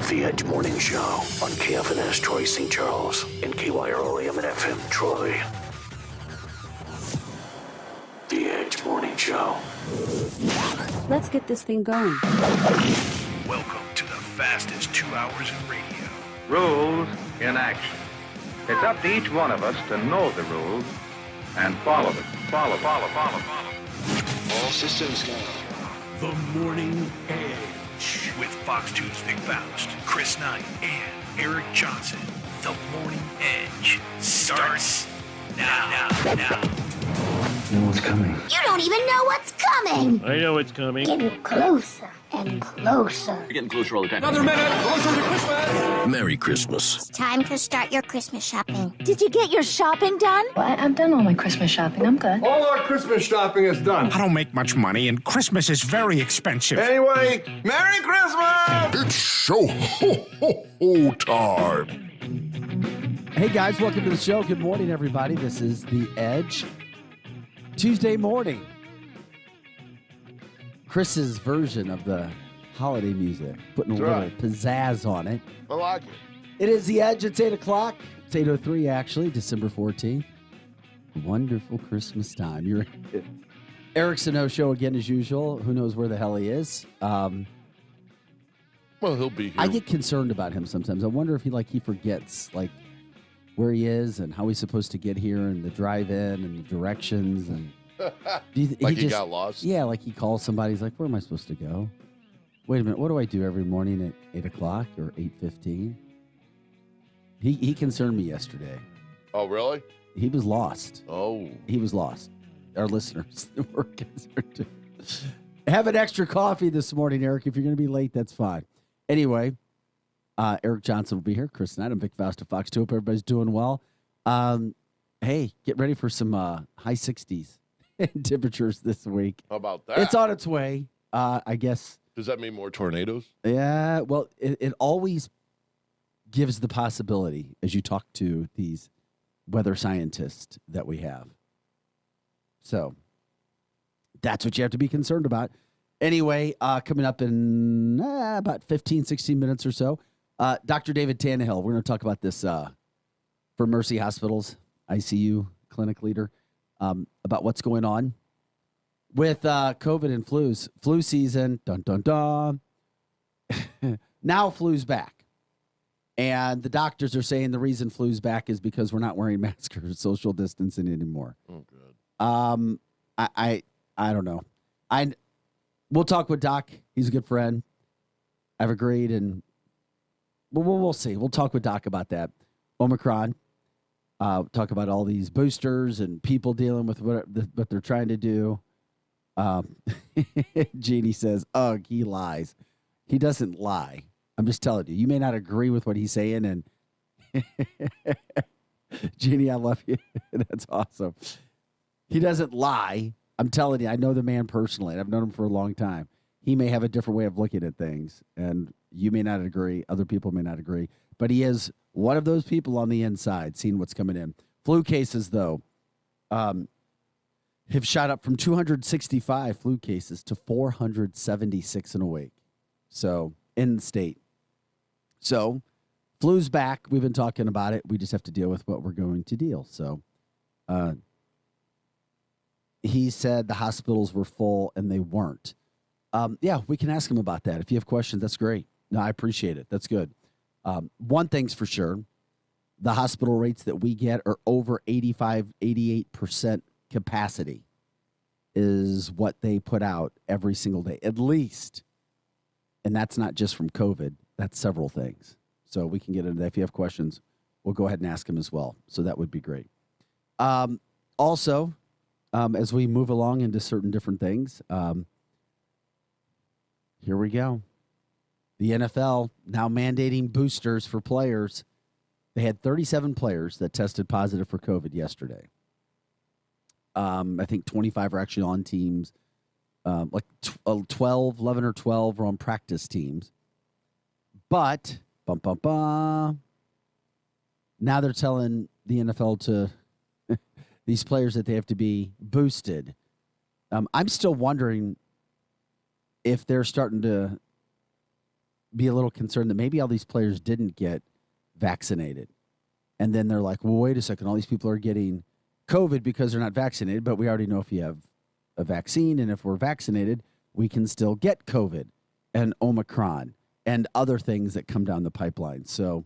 The Edge Morning Show on KFNS Troy St. Charles and KYRO AM and FM Troy. The Edge Morning Show. Let's get this thing going. Welcome to the fastest 2 hours in radio. Rules in action. It's up to each one of us to know the rules and follow them. Follow. All systems go. The Morning Edge with Fox 2's Vic Faust, Chris Knight, and Eric Johnson. The Morning Edge starts now. You know what's coming. You don't even know what's coming. I know it's coming. Getting closer and closer. You're getting closer all the time. Another minute, closer to Christmas. Merry Christmas. It's time to start your Christmas shopping. Did you get your shopping done? Well, I've done all my Christmas shopping. I'm good. All our Christmas shopping is done. I don't make much money, and Christmas is very expensive. Anyway, Merry Christmas! It's so ho time. Hey guys, welcome to the show. Good morning, everybody. This is The Edge. Tuesday morning. Chris's version of the holiday music, putting a little pizzazz on it. I like it. It is The Edge. It's 8 o'clock. It's 8:03 actually, December 14th. Wonderful Christmas time. You're Eric Sano show again as usual. Who knows where the hell he is? Well, he'll be here. I get concerned about him sometimes. I wonder if he forgets where he is and how he's supposed to get here and the drive-in and the directions and he got lost. Yeah, he calls somebody. He's like, "Where am I supposed to go? Wait a minute. What do I do every morning at 8 o'clock or 8:15?" He concerned me yesterday. Oh, really? He was lost. Oh, he was lost. Our listeners were concerned too. Have an extra coffee this morning, Eric. If you're going to be late, that's fine. Anyway. Eric Johnson will be here. Chris Knight. I'm Vic Faust of Fox 2. Hope everybody's doing well. Hey, get ready for some high 60s temperatures this week. how about that? It's on its way, I guess. Does that mean more tornadoes? Yeah, well, it always gives the possibility as you talk to these weather scientists that we have. So that's what you have to be concerned about. Anyway, coming up in about 15, 16 minutes or so, Dr. David Tannehill, we're going to talk about this for Mercy Hospital's ICU clinic leader, about what's going on with COVID and flus. Flu season, dun, dun, dun. Now flu's back. And the doctors are saying the reason flu's back is because we're not wearing masks or social distancing anymore. Oh, good. I don't know. We'll talk with Doc. He's a good friend. I've agreed, and we'll see. We'll talk with Doc about that. Omicron. Talk about all these boosters and people dealing with what they're trying to do. Jeannie says, ugh, he lies. He doesn't lie. I'm just telling you. You may not agree with what he's saying, and Jeannie, I love you. That's awesome. He doesn't lie. I'm telling you, I know the man personally, and I've known him for a long time. He may have a different way of looking at things, and you may not agree. Other people may not agree. But he is one of those people on the inside, seeing what's coming in. Flu cases, though, have shot up from 265 flu cases to 476 in a week. So, in the state. So, flu's back. We've been talking about it. We just have to deal with what we're going to deal. So, he said the hospitals were full and they weren't. Yeah, we can ask him about that. If you have questions, that's great. No, I appreciate it. That's good. One thing's for sure. The hospital rates that we get are over 85, 88% capacity is what they put out every single day, at least. And that's not just from COVID. That's several things. So we can get into that. If you have questions, we'll go ahead and ask him as well. So that would be great. Also, as we move along into certain different things, here we go. The NFL now mandating boosters for players. They had 37 players that tested positive for COVID yesterday. I think 25 are actually on teams. 11 or 12 were on practice teams. But, now they're telling the NFL to these players that they have to be boosted. I'm still wondering if they're starting to be a little concerned that maybe all these players didn't get vaccinated. And then they're like, well, wait a second. All these people are getting COVID because they're not vaccinated, but we already know if you have a vaccine and if we're vaccinated, we can still get COVID and Omicron and other things that come down the pipeline. So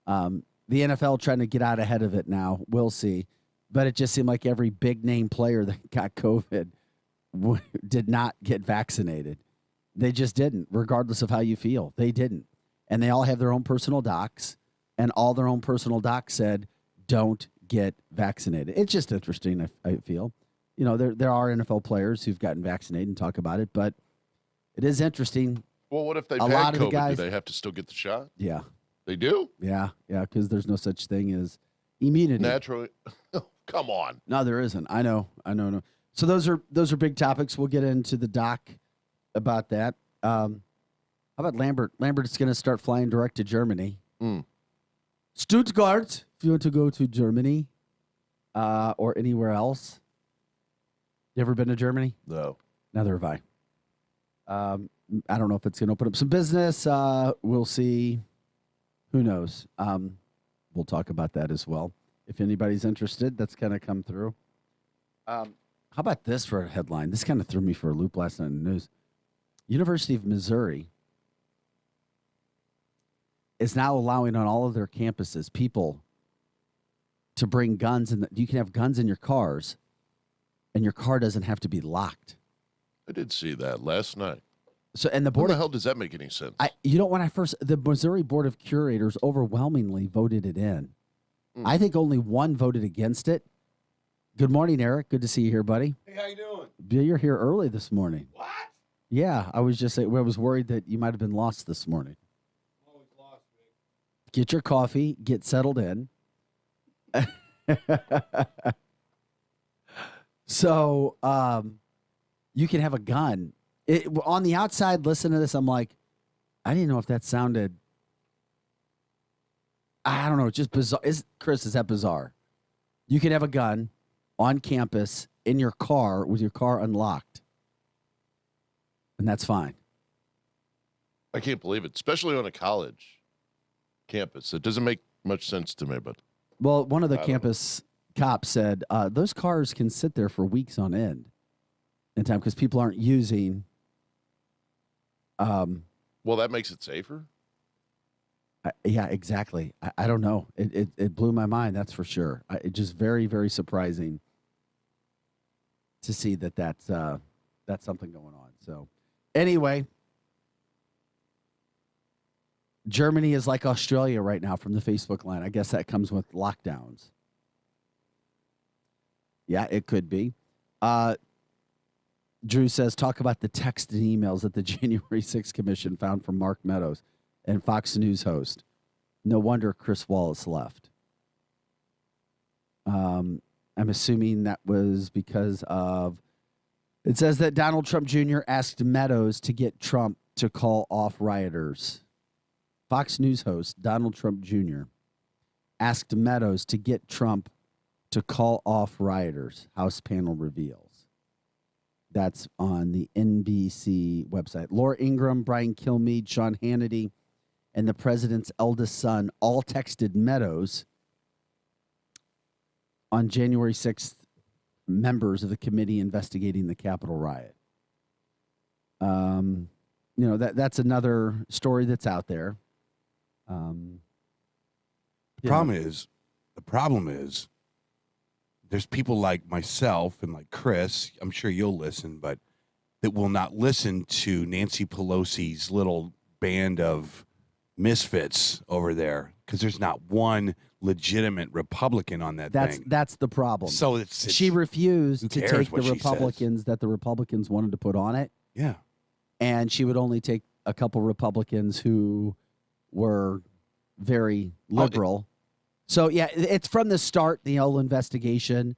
the NFL trying to get out ahead of it now. We'll see. But it just seemed like every big name player that got COVID did not get vaccinated. They just didn't, regardless of how you feel. They didn't. And they all have their own personal docs, and all their own personal docs said, don't get vaccinated. It's just interesting, I feel. You know, there are NFL players who've gotten vaccinated and talk about it, but it is interesting. Well, what if they've A had lot of the COVID? guys- Do they have to still get the shot? Yeah, They do? yeah, because there's no such thing as immunity. Naturally. Come on. No, there isn't. I know. No. So those are big topics. We'll get into the doc about that. How about Lambert? Lambert's going to start flying direct to Germany. Stuttgart, if you want to go to Germany or anywhere else. You ever been to Germany? No. Neither have I. I don't know if it's going to open up some business. We'll see. Who knows? We'll talk about that as well. If anybody's interested, that's going to come through. How about this for a headline? This kind of threw me for a loop last night in the news. University of Missouri is now allowing on all of their campuses people to bring guns, and you can have guns in your cars, and your car doesn't have to be locked. I did see that last night. So, and the How board, the hell does that make any sense? the Missouri Board of Curators overwhelmingly voted it in. I think only one voted against it. Good morning, Eric. Good to see you here, buddy. Hey, how you doing? You're here early this morning. What? Yeah, I was worried that you might have been lost this morning. Always lost, Vic. Get your coffee, get settled in. So, you can have a gun. On the outside, listen to this. I'm like, I didn't know if that sounded, I don't know, just bizarre. Chris, is that bizarre? You can have a gun on campus in your car with your car unlocked. And that's fine. I can't believe it, especially on a college campus. It doesn't make much sense to me, but Well, one of the campus cops said those cars can sit there for weeks on end in time because people aren't using. well, that makes it safer. Yeah, exactly. I don't know. It blew my mind. That's for sure. It just very, very surprising to see that's something going on. So anyway, Germany is like Australia right now from the Facebook line. I guess that comes with lockdowns. Yeah, it could be. Drew says, talk about the text and emails that the January 6th Commission found from Mark Meadows and Fox News host. No wonder Chris Wallace left. I'm assuming that was because of, it says that Donald Trump Jr. asked Meadows to get Trump to call off rioters. Fox News host Donald Trump Jr. asked Meadows to get Trump to call off rioters, House panel reveals. That's on the NBC website. Laura Ingraham, Brian Kilmeade, Sean Hannity, and the president's eldest son all texted Meadows on January 6th, members of the committee investigating the Capitol riot. That's another story that's out there. The problem is there's people like myself and like Chris, I'm sure you'll listen, but that will not listen to Nancy Pelosi's little band of misfits over there because there's not one legitimate Republican on that thing. That's the problem. So she refused to take the what she Republicans that the Republicans wanted to put on it. Yeah. And she would only take a couple Republicans who were very liberal. So, yeah, it's from the start, the whole investigation.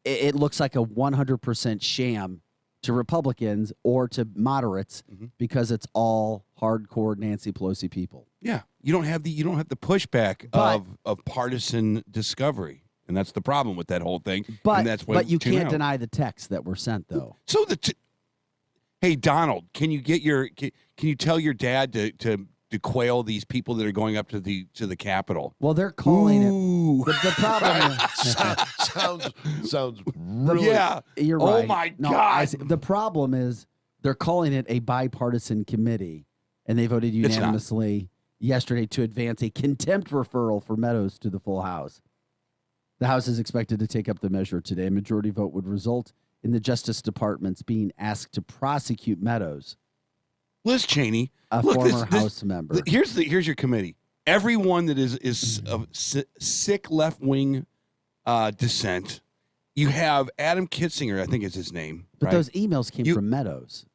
It looks like a 100% sham to Republicans or to moderates because it's all hardcore Nancy Pelosi people. Yeah, you don't have the pushback of partisan discovery, and that's the problem with that whole thing. But and that's why you can't deny the texts that were sent, though. So Hey, Donald, can you tell your dad to quail these people that are going up to the Capitol? Well, they're calling Ooh. it. The problem sounds really. Yeah. You're right. Oh my No, God. the problem is they're calling it a bipartisan committee, and they voted It's not. unanimously yesterday to advance a contempt referral for Meadows to the full House. The House is expected to take up the measure today. A majority vote would result in the Justice Department's being asked to prosecute Meadows, Liz Cheney, a look, former House member. Here's your committee. Everyone that is of sick left wing dissent. You have Adam Kitzinger, I think is his name. But right? those emails came from Meadows,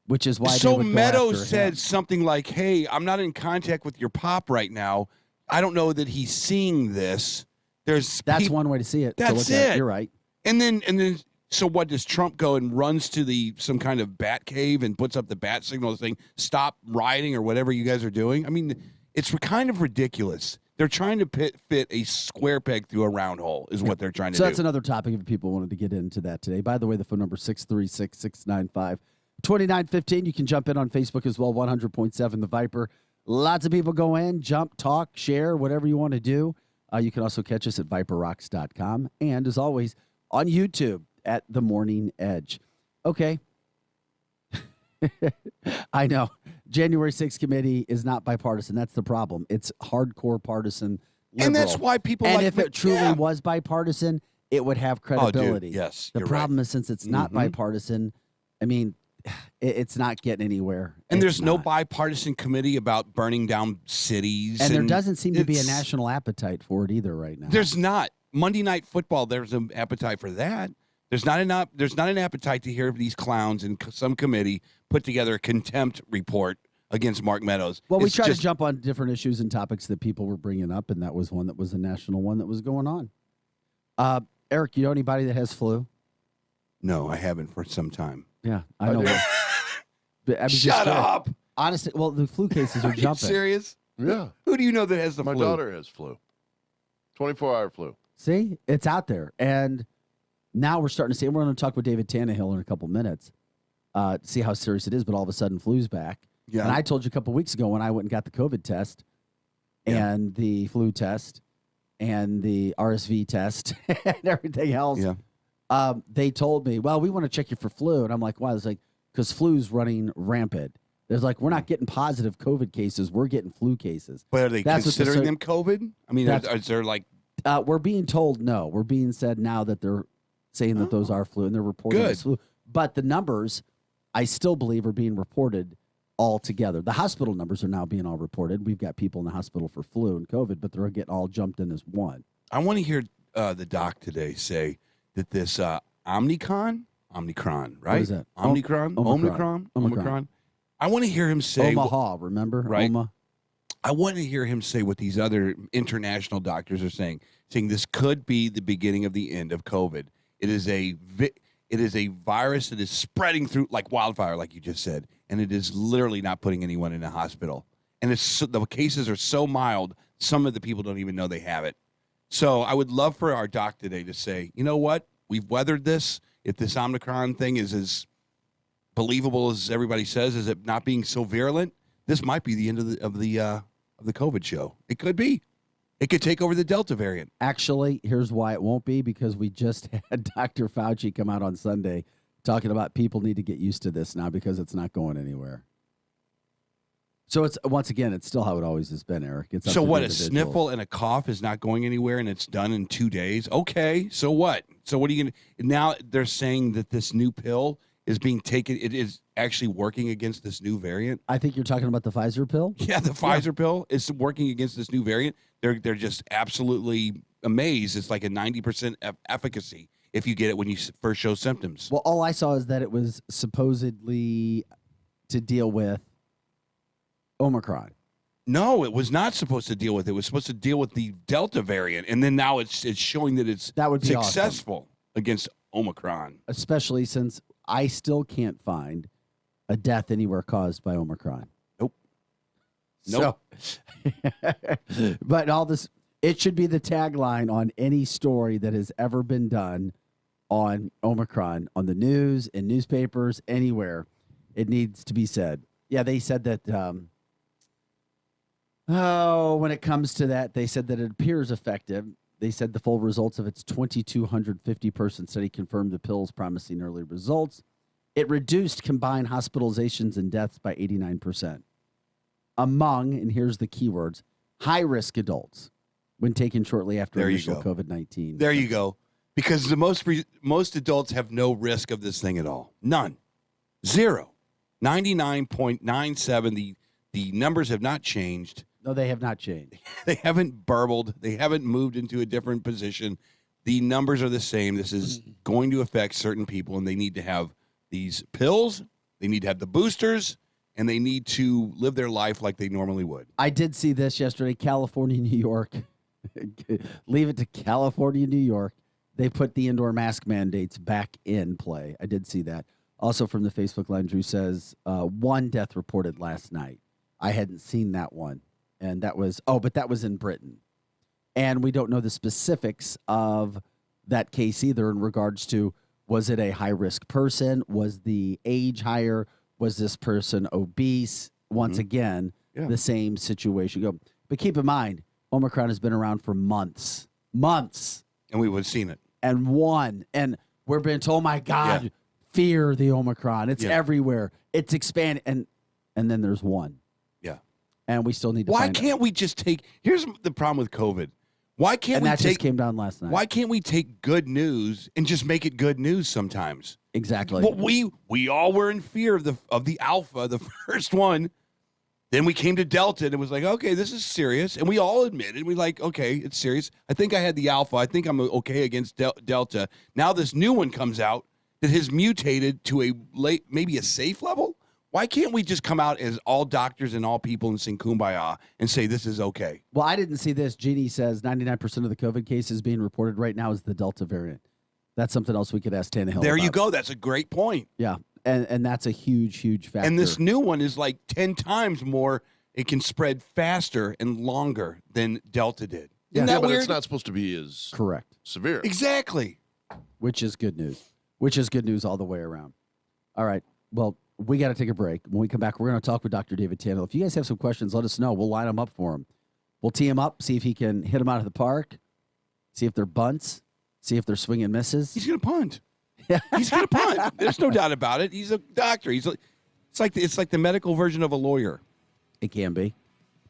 which is why. So they would go Meadows after said him. something like, "Hey, I'm not in contact with your pop right now. I don't know that he's seeing this." That's one way to see it. That's to look at it. You're right. And then, so what does Trump go and runs to some kind of bat cave and puts up the bat signal saying, "Stop rioting" or whatever you guys are doing? I mean, it's kind of ridiculous. They're trying to fit a square peg through a round hole is what they're trying to do. So that's another topic if people wanted to get into that today. By the way, the phone number is 636-695-2915. You can jump in on Facebook as well, 100.7 The Viper. Lots of people go in, jump, talk, share, whatever you want to do. You can also catch us at viperrocks.com. And as always, on YouTube at The Morning Edge. Okay. I know. January 6th committee is not bipartisan. That's the problem. It's hardcore partisan liberal. And that's why people and like if it truly was bipartisan, it would have credibility. Dude, yes, the you're problem right. is since it's not bipartisan, I mean, it's not getting anywhere. And there's no not. bipartisan committee about burning down cities. And there doesn't seem to be a national appetite for it either right now. There's not. Monday Night Football, there's an appetite for that. There's not an appetite to hear these clowns in some committee put together a contempt report against Mark Meadows. Well, we tried to jump on different issues and topics that people were bringing up, and that was one that was a national one that was going on. Eric, you know anybody that has flu? No, I haven't for some time. Yeah, I know. Shut up. Honestly, well, the flu cases are Are you jumping. serious? Yeah. Who do you know that has the My flu? daughter has flu. 24-hour flu. See, it's out there, and now we're starting to see. We're going to talk with David Tannehill in a couple minutes, to see how serious it is. But all of a sudden, flu's back. Yeah. And I told you a couple weeks ago when I went and got the COVID test, and the flu test, and the RSV test, and everything else. Yeah. They told me, well, we want to check you for flu. And I'm like, why? It's like, because flu's running rampant. There's like, we're not getting positive COVID cases. We're getting flu cases. But are they considering them COVID? I mean, is there like... we're being told no. We're being said now that they're saying that those are flu, and they're reporting Good. as flu. But the numbers, I still believe, are being reported all together. The hospital numbers are now being all reported. We've got people in the hospital for flu and COVID, but they're getting all jumped in as one. I want to hear the doc today say that this Omicron, right? What is that? Omicron. I want to hear him say Omaha, remember? Right. Oma. I want to hear him say what these other international doctors are saying this could be the beginning of the end of COVID. It is a virus that is spreading through like wildfire, like you just said, and it is literally not putting anyone in a hospital. And the cases are so mild, some of the people don't even know they have it. So I would love for our doc today to say, you know what? We've weathered this. If this Omicron thing is as believable as everybody says, is it not being so virulent? This might be the end of the COVID show. It could be. It could take over the Delta variant. Actually, here's why it won't be, because we just had Dr. Fauci come out on Sunday talking about people need to get used to this now because it's not going anywhere. So it's once again, it's still how it always has been, Eric. It's up so to what? the A individual. sniffle and a cough is not going anywhere, and it's done in 2 days. Okay, so what? So what are you going to? Now they're saying that this new pill is being taken. It is actually working against this new variant. I think you're talking about the Pfizer pill. Yeah, the Pfizer pill is working against this new variant. They're just absolutely amazed. It's like a 90% efficacy if you get it when you first show symptoms. Well, all I saw is that it was supposedly to deal with Omicron. No, it was not supposed to deal with it. It was supposed to deal with the Delta variant, and then now it's showing that it's That would be successful against Omicron. Especially since I still can't find a death anywhere caused by Omicron. Nope. So, but all this, it should be the tagline on any story that has ever been done on Omicron, on the news, in newspapers, anywhere. It needs to be said. Yeah, they said that. When it comes to that, they said that it appears effective. They said the full results of its 2,250-person study confirmed the pills promising early results. It reduced combined hospitalizations and deaths by 89%. Among, and here's the keywords, high-risk adults when taken shortly after initial COVID-19. There you go. Because the most adults have no risk of this thing at all. None. Zero. 99.97. The numbers have not changed. No, they have not changed. They haven't burbled. They haven't moved into a different position. The numbers are the same. This is going to affect certain people, and they need to have these pills. They need to have the boosters, and they need to live their life like they normally would. I did see this yesterday, California, New York. Leave it to California, New York. They put the indoor mask mandates back in play. I did see that. Also from the Facebook line, Drew says, one death reported last night. I hadn't seen that one. And that was, but that was in Britain. And we don't know the specifics of that case either in regards to, was it a high-risk person? Was the age higher? Was this person obese? Once again, the same situation. But keep in mind, Omicron has been around for months. And we would have seen it. And we're being told, oh my God, fear the Omicron. It's everywhere. It's expanding. And then there's one. Yeah. And we still need to Why find can't we just take, here's the problem with COVID. Why can't and we that take, just came down last night. Why can't we take good news and just make it good news sometimes? Exactly. Well, we all were in fear of the Alpha, the first one. Then we came to Delta, and it was like, okay, this is serious. And we all admitted, okay, it's serious. I think I had the Alpha. I think I'm okay against Delta. Now this new one comes out that has mutated to maybe a safe level. Why can't we just come out as all doctors and all people and sing Kumbaya and say this is okay? Well, I didn't see this. Jeannie says 99% of the COVID cases being reported right now is the Delta variant. That's something else we could ask Tannehill There about. you go. That's a great point. Yeah, and that's a huge, huge factor. And this new one is like 10 times more. It can spread faster and longer than Delta did. Isn't that but weird? it's not supposed to be as correct severe. Exactly. Which is good news. Which is good news all the way around. All right. Well, we got to take a break. When we come back, we're going to talk with Dr. David Tannehill. If you guys have some questions, let us know. We'll line them up for him. We'll tee him up, see if he can hit them out of the park, see if they're bunts, see if they're swing and misses. He's going to punt. He's going to punt. There's no doubt about it. He's a doctor. It's like the medical version of a lawyer. It can be.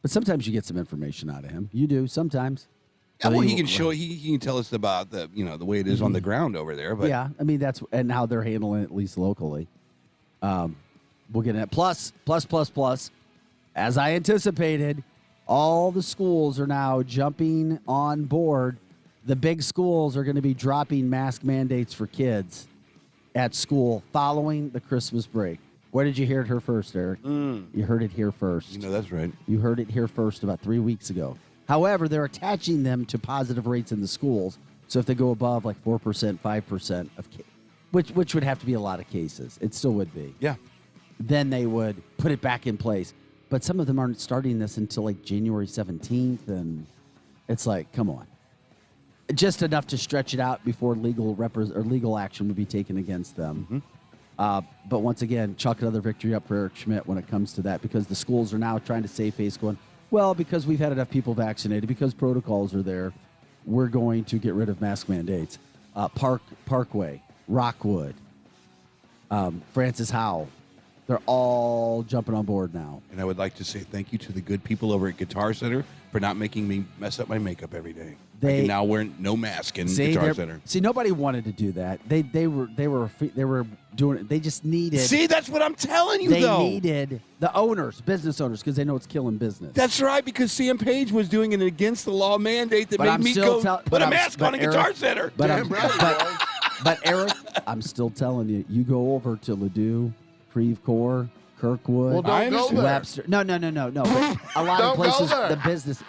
But sometimes you get some information out of him. You do sometimes. Yeah, well, he can show. He can tell us about the way it is on the ground over there. But yeah, I mean and how they're handling it, at least locally. We'll get it. Plus. As I anticipated, all the schools are now jumping on board. The big schools are going to be dropping mask mandates for kids at school following the Christmas break. Where did you hear it here first, Eric? You heard it here first. That's right. You heard it here first about 3 weeks ago. However, they're attaching them to positive rates in the schools. So if they go above like 4%, 5% of which would have to be a lot of cases. It still would be. Yeah. Then they would put it back in place. But some of them aren't starting this until like January 17th. And it's like, come on. Just enough to stretch it out before legal action would be taken against them. But once again, chalk another victory up for Eric Schmidt when it comes to that, because the schools are now trying to save face going, well, because we've had enough people vaccinated, because protocols are there, we're going to get rid of mask mandates. Parkway, Rockwood, Francis Howell, they're all jumping on board now. And I would like to say thank you to the good people over at Guitar Center for not making me mess up my makeup every day. I can now wear no mask in Guitar Center. See, nobody wanted to do that. They were doing it. They just needed. See, that's what I'm telling you. They though. needed the owners, business owners, because they know it's killing business. That's right, because CM Page was doing an against the law mandate that made me put a mask on a Guitar Center. But Eric, I'm still telling you, you go over to Ladue, Creve Coeur, Kirkwood, Well, don't go there. Webster. No. But a lot of places, the business,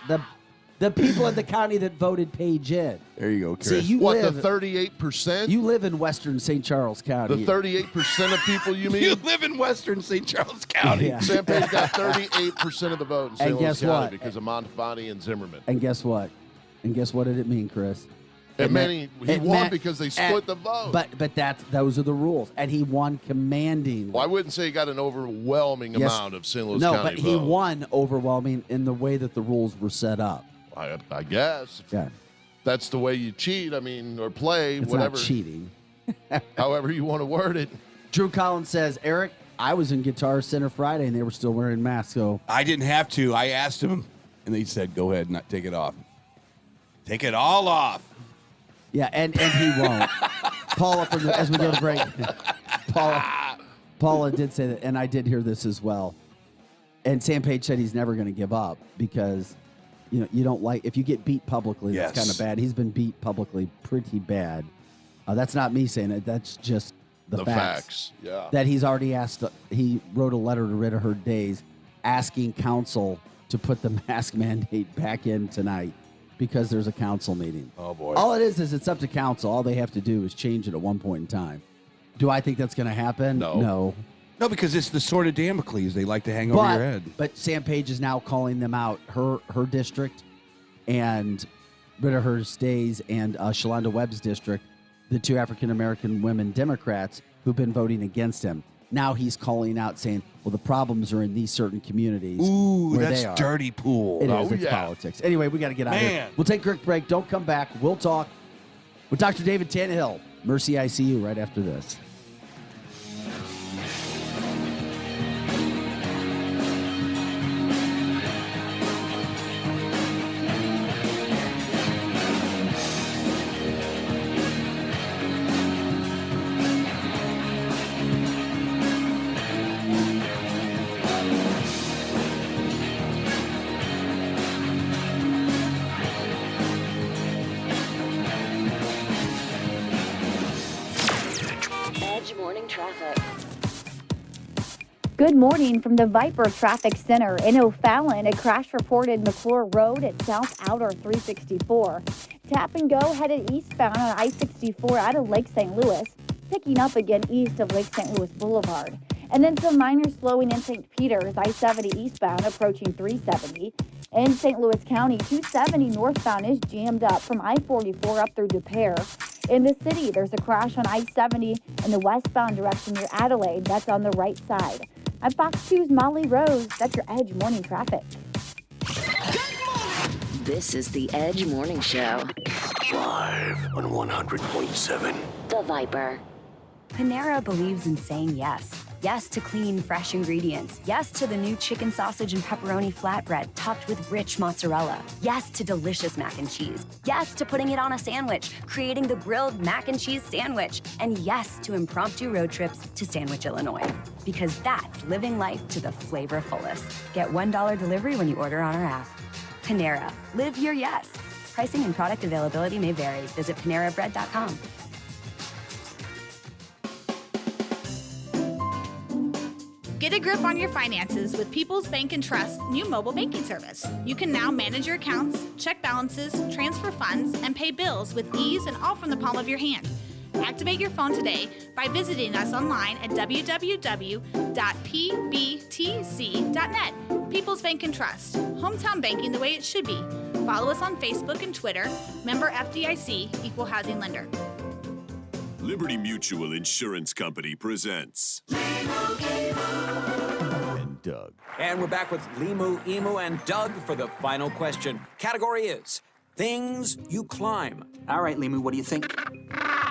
the people in the county that voted Page in. There you go, Chris. See, you the live 38%? You live in Western St. Charles County. The 38% of people you mean? You live in Western St. Charles County. Yeah. Sam Page got 38% of the vote in St. And Louis guess County what? because of Montefiore and Zimmerman. And guess what? And guess what did it mean, Chris? It meant he won meant- because they split the vote. But those are the rules, and he won commandingly. Well, I wouldn't say he got an overwhelming amount of St. Louis no, County but he vote. won overwhelming in the way that the rules were set up. I guess. Yeah. That's the way you cheat, or play, It's whatever. not cheating. However you want to word it. Drew Collins says, Eric, I was in Guitar Center Friday, and they were still wearing masks. So I didn't have to. I asked him, and they said, go ahead and not take it off. Take it all off. yeah, and he won't. Paula, as we go to break, Paula did say that, and I did hear this as well. And Sam Page said he's never going to give up because, you don't like if you get beat publicly. Yes. That's kind of bad. He's been beat publicly pretty bad. That's not me saying it. That's just the facts. Yeah. That he's already asked. He wrote a letter to Rita Herd Days asking council to put the mask mandate back in tonight because there's a council meeting. Oh, boy. All it is it's up to council. All they have to do is change it at one point in time. Do I think that's going to happen? No. No, because it's the sword of Damocles they like to hang over your head. But Sam Page is now calling them out. Her district and Rita Herd Days and Shalonda Webb's district, the two African-American women Democrats who've been voting against him. Now he's calling out saying, well, the problems are in these certain communities. Ooh, where that's they are. dirty pool. It is. It's politics. Anyway, we got to get out of here. We'll take a quick break. Don't come back. We'll talk with Dr. David Tannehill, Mercy ICU, right after this. Edge Morning Traffic. Good morning from the Viper Traffic Center in O'Fallon. A crash reported McClure Road at South Outer 364. Tap and go headed eastbound on I-64 out of Lake St. Louis, picking up again east of Lake St. Louis Boulevard. And then some minor slowing in St. Peter's, I-70 eastbound approaching 370. In St. Louis County, 270 northbound is jammed up from I-44 up through Des Peres. In the city, there's a crash on I-70 in the westbound direction near Adelaide. That's on the right side. I'm Fox 2's Molly Rose. That's your Edge Morning Traffic. This is the Edge Morning Show. Live on 100.7. The Viper. Panera believes in saying yes. Yes to clean, fresh ingredients. Yes to the new chicken sausage and pepperoni flatbread topped with rich mozzarella. Yes to delicious mac and cheese. Yes to putting it on a sandwich, creating the grilled mac and cheese sandwich. And yes to impromptu road trips to Sandwich, Illinois. Because that's living life to the flavor fullest. Get $1 delivery when you order on our app. Panera. Live your yes. Pricing and product availability may vary. Visit PaneraBread.com. Get a grip on your finances with People's Bank and Trust's new mobile banking service. You can now manage your accounts, check balances, transfer funds, and pay bills with ease and all from the palm of your hand. Activate your phone today by visiting us online at www.pbtc.net. People's Bank and Trust. Hometown banking the way it should be. Follow us on Facebook and Twitter. Member FDIC, Equal Housing Lender. Liberty Mutual Insurance Company presents and Doug. And we're back with Limu, Emu, and Doug for the final question. Category is things you climb. All right, Limu, what do you think?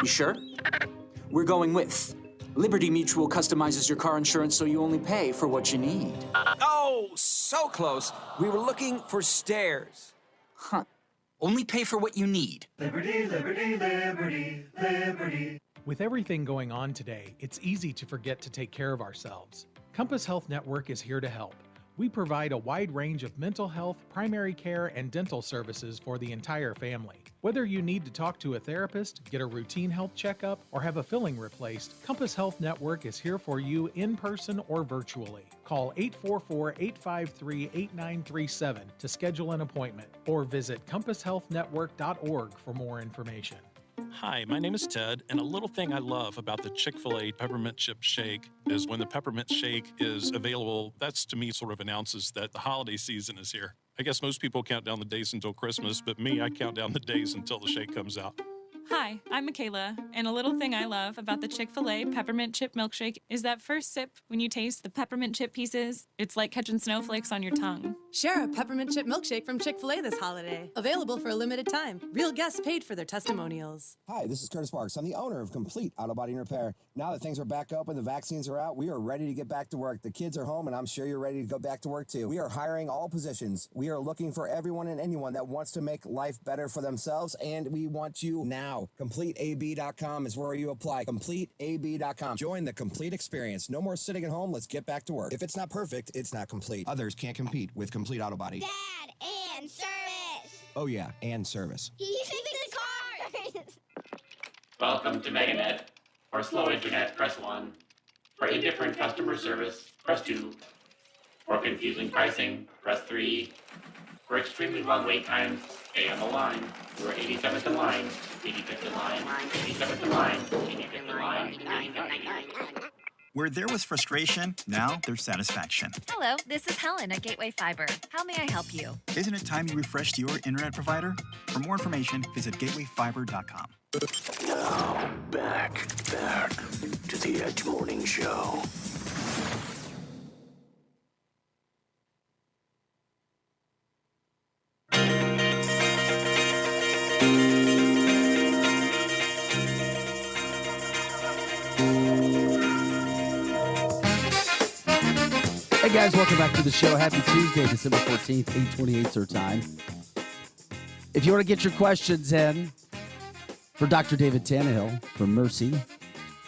You sure? We're going with Liberty Mutual customizes your car insurance so you only pay for what you need. Oh, so close. We were looking for stairs. Huh. Only pay for what you need. Liberty, liberty, liberty, liberty. With everything going on today, it's easy to forget to take care of ourselves. Compass Health Network is here to help. We provide a wide range of mental health, primary care, and dental services for the entire family. Whether you need to talk to a therapist, get a routine health checkup, or have a filling replaced, Compass Health Network is here for you in person or virtually. Call 844-853-8937 to schedule an appointment or visit compasshealthnetwork.org for more information. Hi, my name is Ted, and a little thing I love about the Chick-fil-A Peppermint Chip Shake is when the peppermint shake is available, that's to me sort of announces that the holiday season is here. I guess most people count down the days until Christmas, but me, I count down the days until the shake comes out. Hi, I'm Michaela, and a little thing I love about the Chick-fil-A peppermint chip milkshake is that first sip when you taste the peppermint chip pieces, it's like catching snowflakes on your tongue. Share a peppermint chip milkshake from Chick-fil-A this holiday. Available for a limited time. Real guests paid for their testimonials. Hi, this is Curtis Parks. I'm the owner of Complete Auto Body and Repair. Now that things are back open, the vaccines are out, we are ready to get back to work. The kids are home, and I'm sure you're ready to go back to work too. We are hiring all positions. We are looking for everyone and anyone that wants to make life better for themselves, and we want you now. CompleteAB.com is where you apply. CompleteAB.com. Join the complete experience. No more sitting at home. Let's get back to work. If it's not perfect, it's not complete. Others can't compete with Complete Auto Body. Dad, and service. Oh yeah, and service. He fixed the cars. Welcome to MegaNet. For slow internet, press 1. For indifferent customer service, press 2. For confusing pricing, press 3. For extremely long wait times, stay on the line. You are 87th in line, 85th in line, 87th in line, 85th in line, 85th in line. Where there was frustration, now there's satisfaction. Hello, this is Helen at Gateway Fiber. How may I help you? Isn't it time you refreshed your internet provider? For more information, visit gatewayfiber.com. Now, back to the Edge Morning Show. Hey guys, welcome back to the show. Happy Tuesday, December 14th, 8:28 our time. If you want to get your questions in for Dr. David Tannehill from Mercy,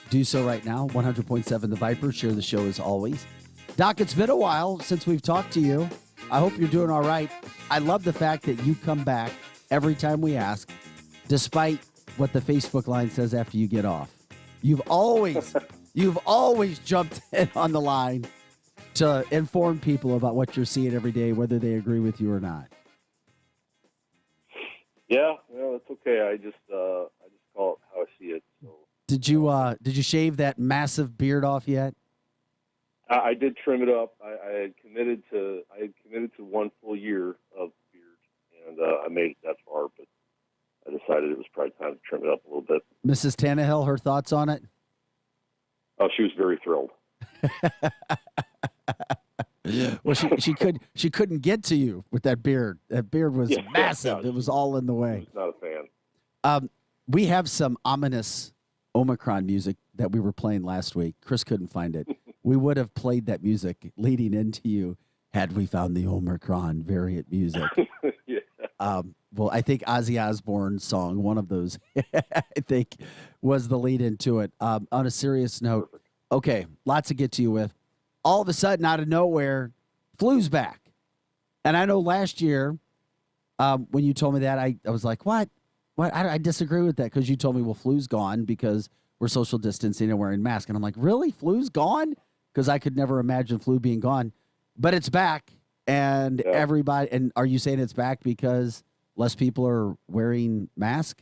do so right now. 100.7 The Viper. Share the show as always. Doc, it's been a while since we've talked to you. I hope you're doing all right. I love the fact that you come back every time we ask, despite what the Facebook line says after you get off. You've always jumped in on the line to inform people about what you're seeing every day, whether they agree with you or not. Yeah, well, it's okay. I just call it how I see it. So. Did you shave that massive beard off yet? I did trim it up. I had committed to 1 full year of beard, and I made it that far. But I decided it was probably time to trim it up a little bit. Mrs. Tannehill, her thoughts on it? Oh, she was very thrilled. Well, she couldn't get to you with that beard. That beard was massive. It was all in the way. Not a fan. We have some ominous Omicron music that we were playing last week. Chris couldn't find it. We would have played that music leading into you had we found the Omicron variant music. Yeah. Well, I think Ozzy Osbourne's song, one of those, I think, was the lead into it. On a serious note, okay, lots to get to you with. All of a sudden, out of nowhere, flu's back. And I know last year, when you told me that, I was like, what? I disagree with that because you told me, well, flu's gone because we're social distancing and wearing masks. And I'm like, really? Flu's gone? Because I could never imagine flu being gone. But it's back. And everybody, and are you saying it's back because less people are wearing masks?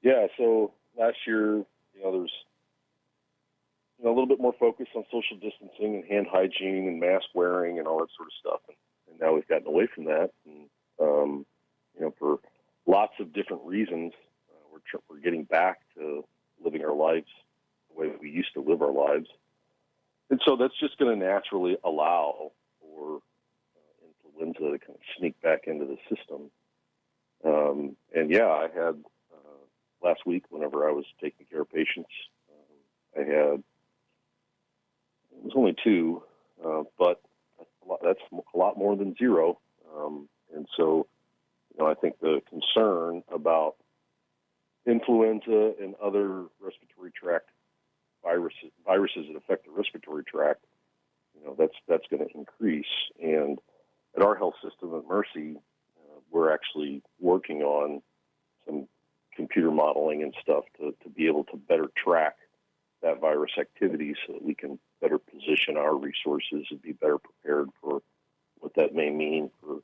Yeah, so last year, there was a little bit more focus on social distancing and hand hygiene and mask wearing and all that sort of stuff. And now we've gotten away from that. And, for lots of different reasons, we're getting back to living our lives the way we used to live our lives. And so that's just going to naturally allow for influenza to kind of sneak back into the system. I had last week, whenever I was taking care of patients, I had, it was only 2, but that's a lot more than 0. And so, I think the concern about influenza and other respiratory tract viruses that affect the respiratory tract, that's going to increase. And at our health system at Mercy, we're actually working on some computer modeling and stuff to be able to better track that virus activity so that we can better position our resources and be better prepared for what that may mean for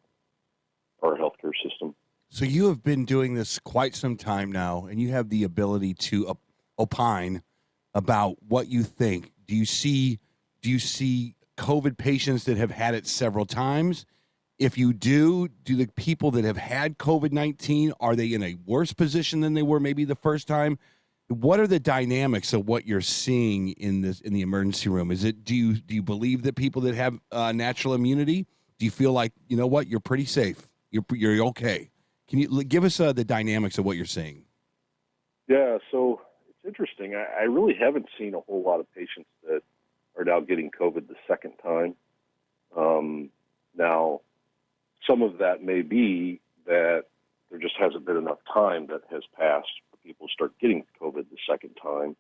our healthcare system. So you have been doing this quite some time now, and you have the ability to opine about what you think. Do you see COVID patients that have had it several times, If you do the people that have had COVID-19, are they in a worse position than they were maybe the first time? What are the dynamics of what you're seeing in the emergency room? Is it do you believe that people that have natural immunity, do you feel like, you know what, you're pretty safe, you're okay? Can you give us the dynamics of what you're seeing? Yeah, so it's interesting. I really haven't seen a whole lot of patients that are now getting COVID the second time. Now, some of that may be that there just hasn't been enough time that has passed for people to start getting COVID the second time.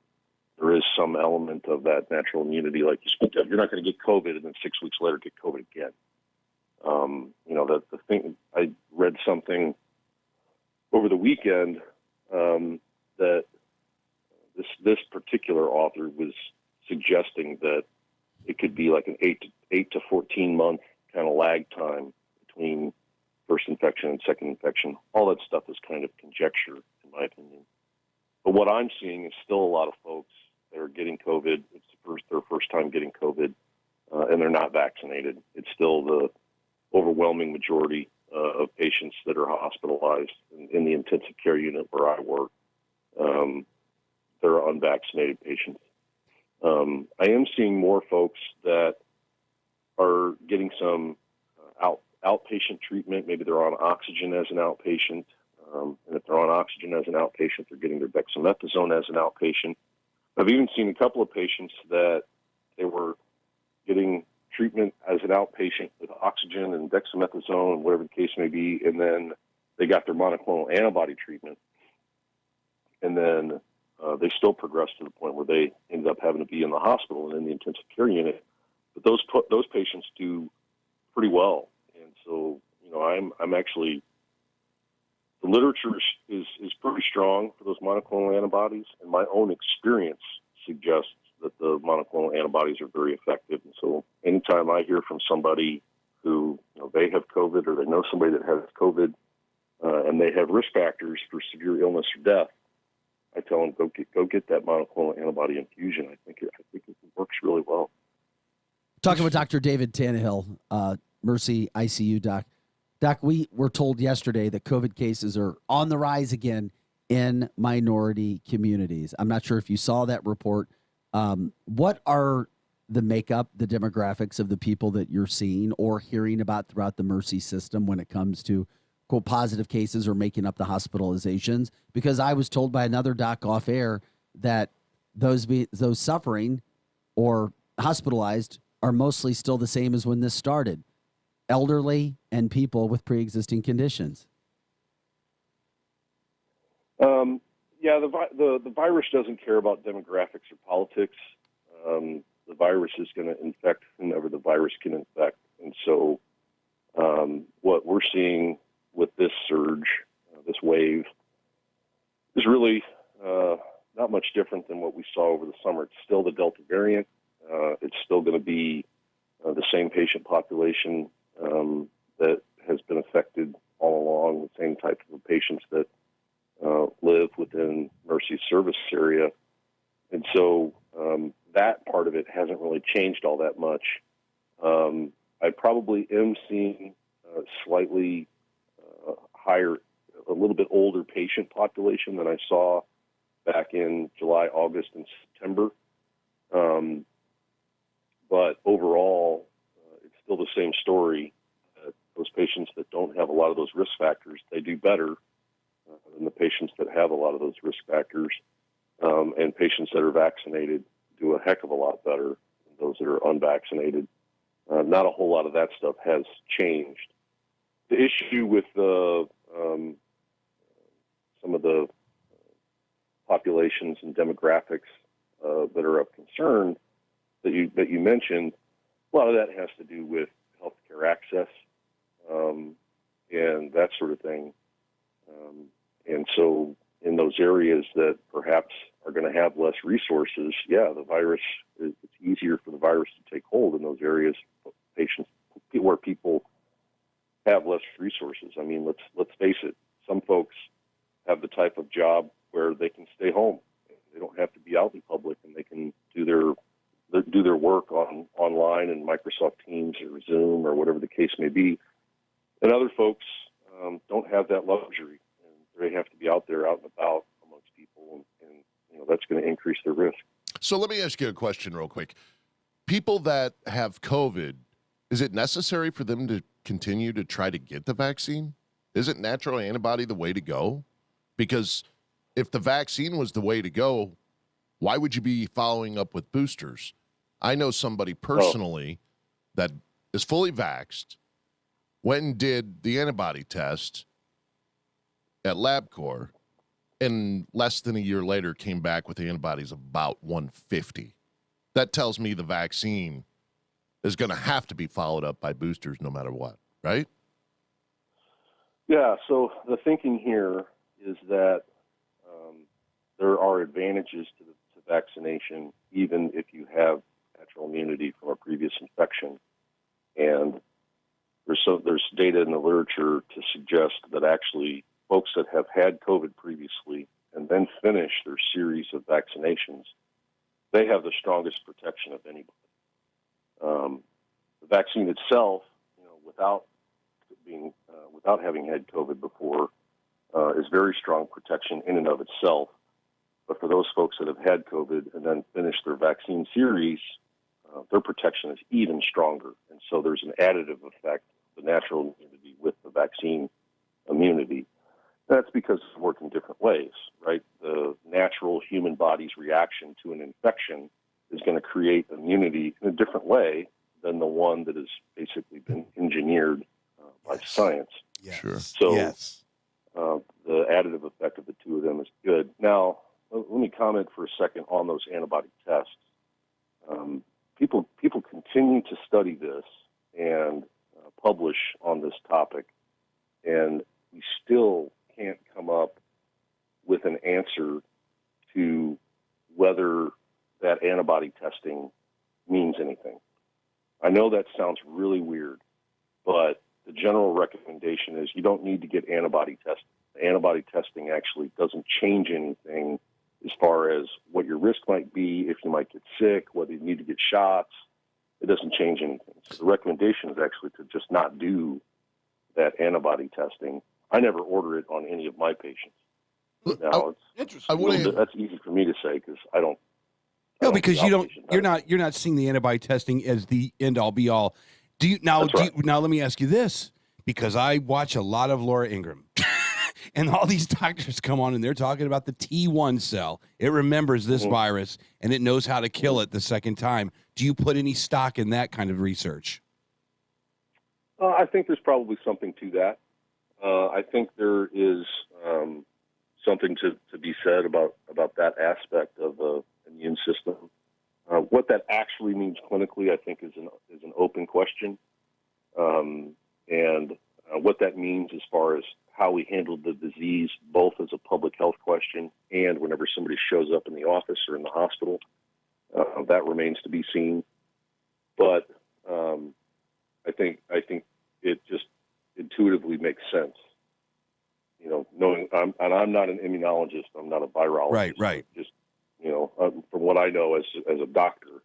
There is some element of that natural immunity, like you speak of. You're not going to get COVID and then 6 weeks later get COVID again. The thing, I read something over the weekend that this particular author was suggesting that it could be like an 8 to 14 month kind of lag time between first infection and second infection. All that stuff is kind of conjecture, in my opinion. But what I'm seeing is still a lot of folks that are getting COVID. It's their first time getting COVID, and they're not vaccinated. It's still the overwhelming majority of patients that are hospitalized in the intensive care unit where I work. They're unvaccinated patients. I am seeing more folks that are getting some outpatient treatment. Maybe they're on oxygen as an outpatient. And if they're on oxygen as an outpatient, they're getting their dexamethasone as an outpatient. I've even seen a couple of patients that they were getting treatment as an outpatient with oxygen and dexamethasone, whatever the case may be, and then they got their monoclonal antibody treatment. And then they still progressed to the point where they ended up having to be in the hospital and in the intensive care unit. But those patients do pretty well. And so, I'm actually, the literature is pretty strong for those monoclonal antibodies, and my own experience suggests that the monoclonal antibodies are very effective. And so anytime I hear from somebody who, they have COVID or they know somebody that has COVID and they have risk factors for severe illness or death, I tell them, go get that monoclonal antibody infusion. I think it works really well. Talking with Dr. David Tannehill, Mercy ICU doc. Doc, we were told yesterday that COVID cases are on the rise again in minority communities. I'm not sure if you saw that report. What are the makeup, the demographics of the people that you're seeing or hearing about throughout the Mercy system when it comes to, quote, positive cases or making up the hospitalizations? Because I was told by another doc off air that those suffering or hospitalized are mostly still the same as when this started, elderly and people with pre-existing conditions. Yeah, the virus doesn't care about demographics or politics. The virus is going to infect whomever the virus can infect. And so what we're seeing with this surge, this wave, is really not much different than what we saw over the summer. It's still the Delta variant. It's still going to be the same patient population that has been affected all along, the same type of patients that live within Mercy's service area. And so that part of it hasn't really changed all that much. I probably am seeing slightly higher, a little bit older patient population than I saw back in July, August, and September. But overall, it's still the same story. Those patients that don't have a lot of those risk factors, they do better than the patients that have a lot of those risk factors. And patients that are vaccinated do a heck of a lot better than those that are unvaccinated. Not a whole lot of that stuff has changed. The issue with some of the populations and demographics that are of concern that you mentioned, a lot of that has to do with healthcare access and that sort of thing. And so in those areas that perhaps are going to have less resources, the virus, it's easier for the virus to take hold in those areas, patients where people have less resources. I mean, let's face it, some folks have the type of job where they can stay home. They don't have to be out in public, and they can do their work online in Microsoft Teams or Zoom or whatever the case may be. And other folks don't have that luxury, and they have to be out there, out and about amongst people, and that's going to increase their risk. So let me ask you a question real quick. People that have COVID, is it necessary for them to continue to try to get the vaccine? Isn't natural antibody the way to go? Because if the vaccine was the way to go, why would you be following up with boosters? I know somebody personally that is fully vaxxed, went and did the antibody test at LabCorp, and less than a year later came back with antibodies of about 150. That tells me the vaccine is going to have to be followed up by boosters no matter what, right? Yeah, so the thinking here is that there are advantages to vaccination, even if you have natural immunity from a previous infection. And there's data in the literature to suggest that actually folks that have had COVID previously and then finish their series of vaccinations, they have the strongest protection of anybody. The vaccine itself, without having had COVID before, is very strong protection in and of itself. But for those folks that have had COVID and then finished their vaccine series, their protection is even stronger. And so there's an additive effect, the natural immunity with the vaccine immunity. That's because it works in different ways, right? The natural human body's reaction to an infection is going to create immunity in a different way than the one that has basically been engineered by science. Yes. Sure. So the additive effect of the two of them is good. Now, let me comment for a second on those antibody tests. People continue to study this and publish on this topic, and we still can't come up with an answer to whether that antibody testing means anything. I know that sounds really weird, but the general recommendation is you don't need to get antibody tested. Antibody testing actually doesn't change anything as far as what your risk might be, if you might get sick, whether you need to get shots. It doesn't change anything. So the recommendation is actually to just not do that antibody testing. I never order it on any of my patients. Now, that's easy for me to say because I don't. No, because you're not seeing the antibody testing as the end all be all. Now let me ask you this, because I watch a lot of Laura Ingraham. And all these doctors come on and they're talking about the T1 cell. It remembers this virus and it knows how to kill it the second time. Do you put any stock in that kind of research? I think there's probably something to that. I think there is something to be said about that aspect of the immune system. What that actually means clinically, I think, is an open question. And what that means as far as how we handle the disease, both as a public health question and whenever somebody shows up in the office or in the hospital, that remains to be seen. But I think it just intuitively makes sense. Knowing I'm not an immunologist, I'm not a virologist. Right. Just from what I know as a doctor,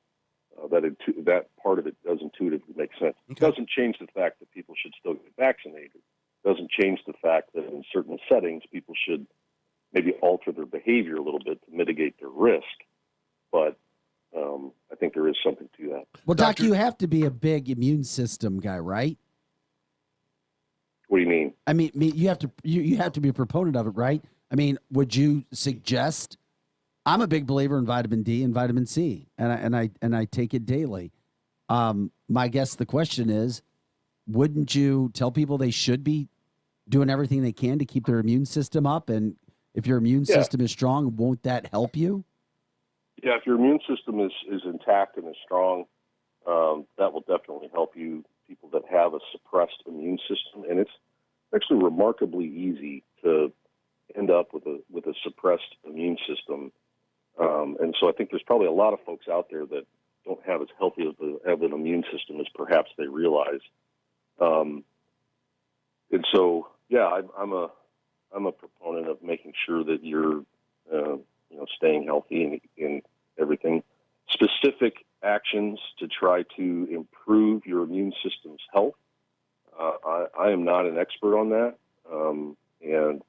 that part of it does intuitively make sense. Okay. It doesn't change the fact that people should still get vaccinated. It doesn't change the fact that in certain settings, people should maybe alter their behavior a little bit to mitigate their risk. But I think there is something to that. Well, Doc, you have to be a big immune system guy, right? What do you mean? I mean, you have to be a proponent of it, right? I mean, would you suggest? I'm a big believer in vitamin D and vitamin C, and I take it daily. My guess, the question is, wouldn't you tell people they should be doing everything they can to keep their immune system up? And if your immune system is strong, won't that help you? Yeah, if your immune system is intact and is strong, that will definitely help you. People that have a suppressed immune system, and it's actually remarkably easy to end up with a suppressed immune system. And so I think there's probably a lot of folks out there that don't have as healthy of an immune system as perhaps they realize. And so, yeah, I'm a proponent of making sure that you're, staying healthy in everything. Specific actions to try to improve your immune system's health. I am not an expert on that, and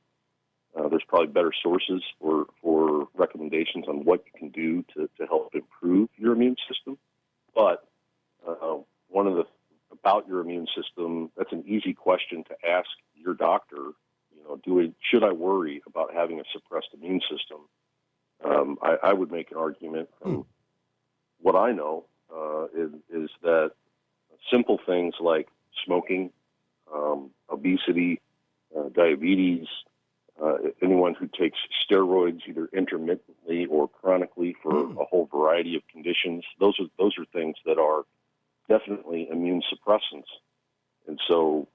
there's probably better sources for recommendations on what you can do to help improve your immune system. But one of the about your immune system, that's an easy question to ask your doctor. Should I worry about having a suppressed immune system? I would make an argument from what I know is that simple things like smoking, obesity, diabetes, anyone who takes steroids either intermittently or chronically for a whole variety of conditions, those are things that are definitely immune suppressants. And so,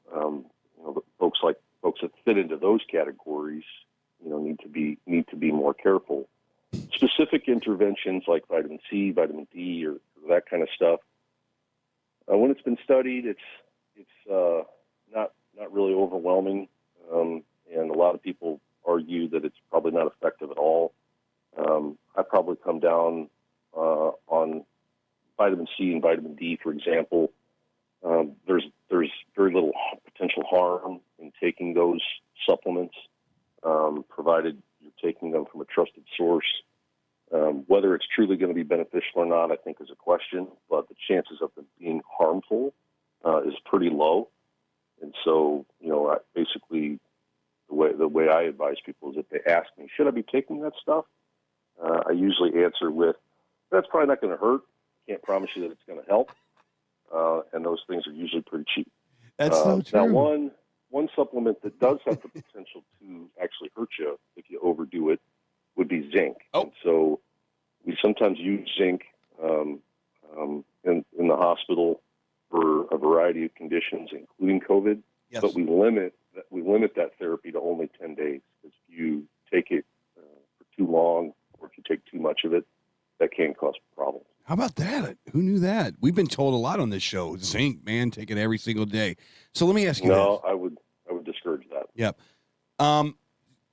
folks that fit into those categories, need to be more careful. Specific interventions like vitamin C, vitamin D, or that kind of stuff. When it's been studied, it's not really overwhelming, and a lot of people argue that it's probably not effective at all. I probably come down on vitamin C and vitamin D, for example. There's very little potential harm in taking those supplements, provided you're taking them from a trusted source. Whether it's truly going to be beneficial or not, I think, is a question, but the chances of them being harmful is pretty low. And so, basically, the way I advise people is if they ask me, should I be taking that stuff? I usually answer with, that's probably not going to hurt. Can't promise you that it's going to help. And those things are usually pretty cheap. That's so true. Now, one supplement that does have the potential to actually hurt you if you overdo it would be zinc. And so we sometimes use zinc in the hospital for a variety of conditions, including COVID. Yes. But we limit that therapy to only 10 days. If you take it for too long, or if you take too much of it, that can cause problems. How about that? Who knew that? We've been told a lot on this show. Zinc, man, take it every single day. So let me ask you this. No, I would discourage that. Yep.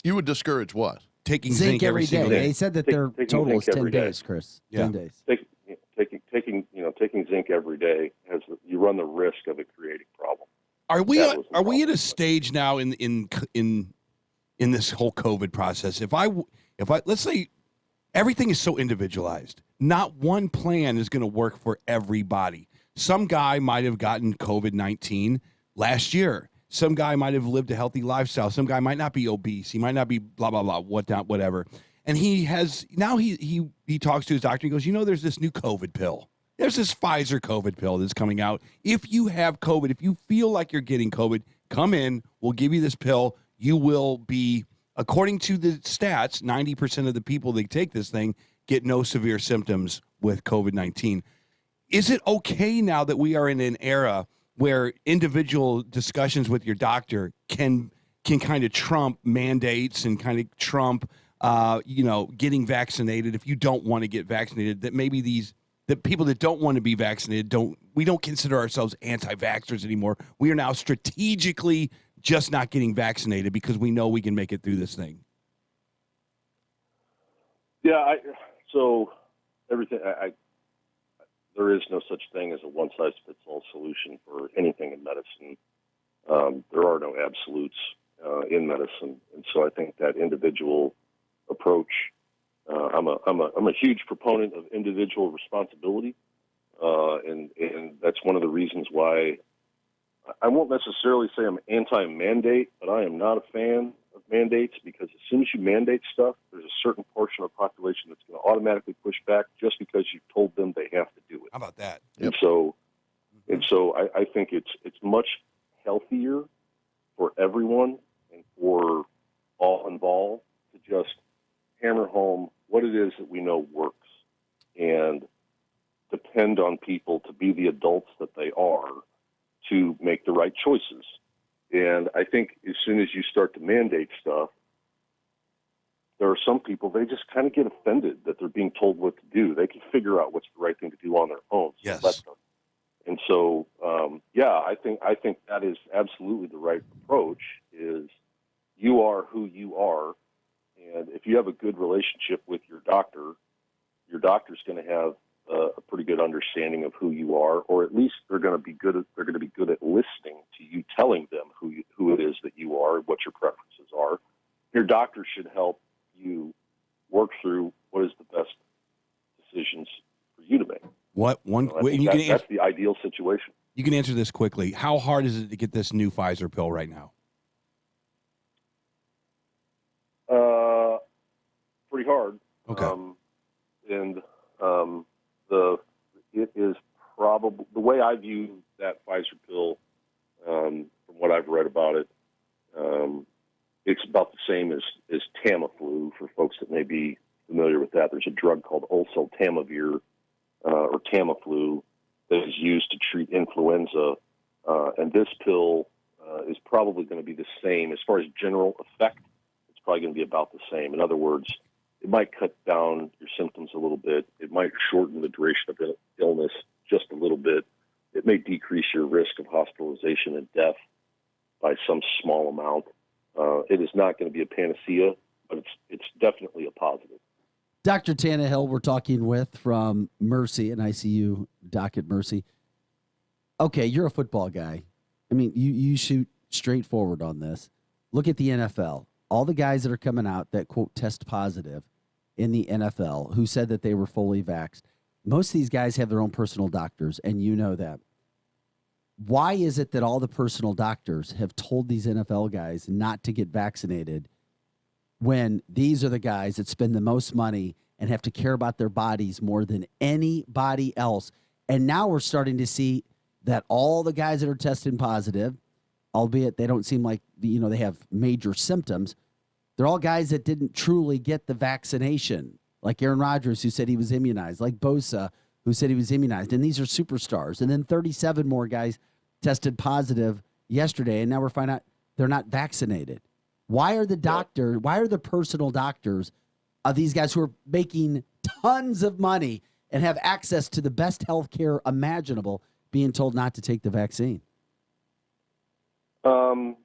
You would discourage what? Taking zinc every day. They said that their total is 10 days, Chris. Yeah. 10 days. Taking zinc every day you run the risk of it creating problems. Are we at a stage now in this whole COVID process? If I let's say everything is so individualized, not one plan is going to work for everybody. Some guy might have gotten COVID-19 last year. Some guy might have lived a healthy lifestyle. Some guy might not be obese. He might not be blah, blah, blah, whatever. And he talks to his doctor. He goes, there's this new COVID pill. There's this Pfizer COVID pill that's coming out. If you have COVID, if you feel like you're getting COVID, come in. We'll give you this pill. You will be, according to the stats, 90% of the people that take this thing get no severe symptoms with COVID-19. Is it okay now that we are in an era where individual discussions with your doctor can kind of trump mandates and kind of trump, getting vaccinated if you don't want to get vaccinated, that maybe the people that don't want to be vaccinated we don't consider ourselves anti-vaxxers anymore. We are now strategically just not getting vaccinated because we know we can make it through this thing. Yeah, there is no such thing as a one-size-fits-all solution for anything in medicine. There are no absolutes in medicine, and so I think that individual approach. I'm a huge proponent of individual responsibility, and that's one of the reasons why I won't necessarily say I'm anti-mandate, but I am not a fan of mandates, because as soon as you mandate stuff, there's a certain portion of the population that's going to automatically push back just because you've told them they have to do it. How about that? And so I think it's much healthier for everyone and for all involved to just hammer home what it is that we know works and depend on people to be the adults that they are to make the right choices. And I think as soon as you start to mandate stuff, there are some people, they just kind of get offended that they're being told what to do. They can figure out what's the right thing to do on their own. So yes. let them. And so, I think that is absolutely the right approach. Is you are who you are, and if you have a good relationship with your doctor's going to have a pretty good understanding of who you are, or at least they're going to be good at listening to you, telling them who it is that you are, what your preferences are. Your doctor should help you work through what is the best decisions for you to make. That's the ideal situation. You can answer this quickly. How hard is it to get this new Pfizer pill right now? Pretty hard. Okay. It is probably the way I view that Pfizer pill, from what I've read about it. It's about the same as Tamiflu for folks that may be familiar with that. There's a drug called oseltamivir or Tamiflu that is used to treat influenza, and this pill is probably going to be the same as far as general effect. It's probably going to be about the same. In other words, it might cut down your symptoms a little bit. It might shorten the duration of illness just a little bit. It may decrease your risk of hospitalization and death by some small amount. It is not going to be a panacea, but it's definitely a positive. Dr. Tannehill, we're talking with from Mercy, an ICU doc at Mercy. Okay, you're a football guy. I mean, you shoot straightforward on this. Look at the NFL. All the guys that are coming out that, quote, test positive in the NFL who said that they were fully vaxxed, most of these guys have their own personal doctors, and you know that. Why is it that all the personal doctors have told these NFL guys not to get vaccinated when these are the guys that spend the most money and have to care about their bodies more than anybody else? And now we're starting to see that all the guys that are testing positive, albeit they don't seem like, they have major symptoms, they're all guys that didn't truly get the vaccination, like Aaron Rodgers, who said he was immunized, like Bosa, who said he was immunized. And these are superstars. And then 37 more guys tested positive yesterday, and now we're finding out they're not vaccinated. Why are the personal doctors of these guys who are making tons of money and have access to the best health care imaginable being told not to take the vaccine? Let's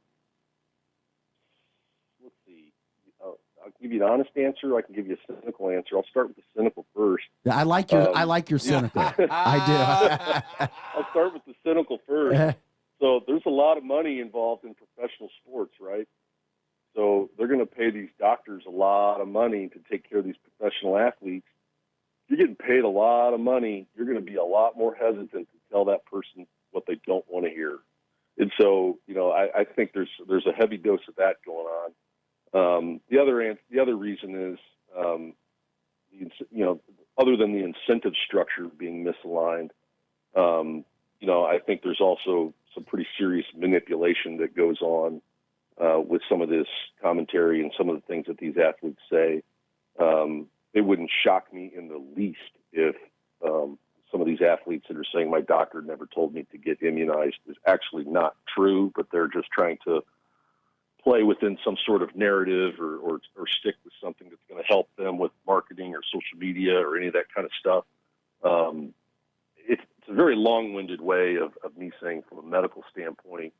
see. I'll give you an honest answer. I can give you a cynical answer. I'll start with the cynical first. I like your cynical. I do. I'll start with the cynical first. So there's a lot of money involved in professional sports, right? So they're going to pay these doctors a lot of money to take care of these professional athletes. You're getting paid a lot of money. You're going to be a lot more hesitant to tell that person what they don't want to hear. And so, I think there's a heavy dose of that going on. The other reason is, other than the incentive structure being misaligned, I think there's also some pretty serious manipulation that goes on with some of this commentary and some of the things that these athletes say. It wouldn't shock me in the least if some of these athletes that are saying my doctor never told me to get immunized is actually not true, but they're just trying to play within some sort of narrative or stick with something that's going to help them with marketing or social media or any of that kind of stuff. It's a very long-winded way of me saying from a medical standpoint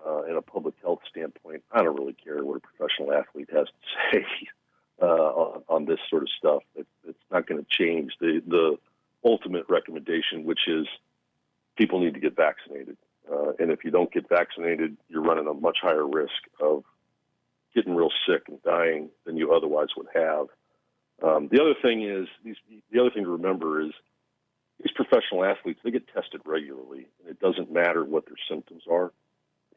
and a public health standpoint, I don't really care what a professional athlete has to say on this sort of stuff. It's not going to change the ultimate recommendation, which is people need to get vaccinated. And if you don't get vaccinated, you're running a much higher risk of getting real sick and dying than you otherwise would have. The other thing to remember is these professional athletes, they get tested regularly, and it doesn't matter what their symptoms are.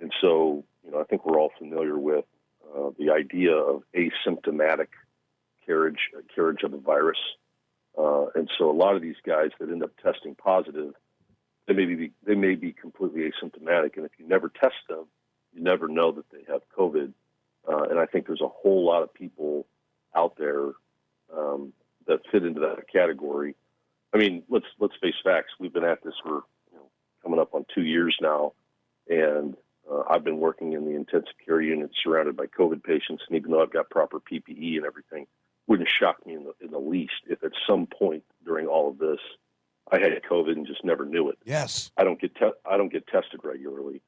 And so, I think we're all familiar with the idea of asymptomatic carriage of the virus. And so a lot of these guys that end up testing positive, they may be completely asymptomatic. And if you never test them, you never know that they have COVID. And I think there's a whole lot of people out there that fit into that category. I mean, let's face facts. We've been at this for coming up on 2 years now, and I've been working in the intensive care unit surrounded by COVID patients. And even though I've got proper PPE and everything, wouldn't shock me in the least if at some point during all of this I had COVID and just never knew it. Yes, I don't get tested regularly.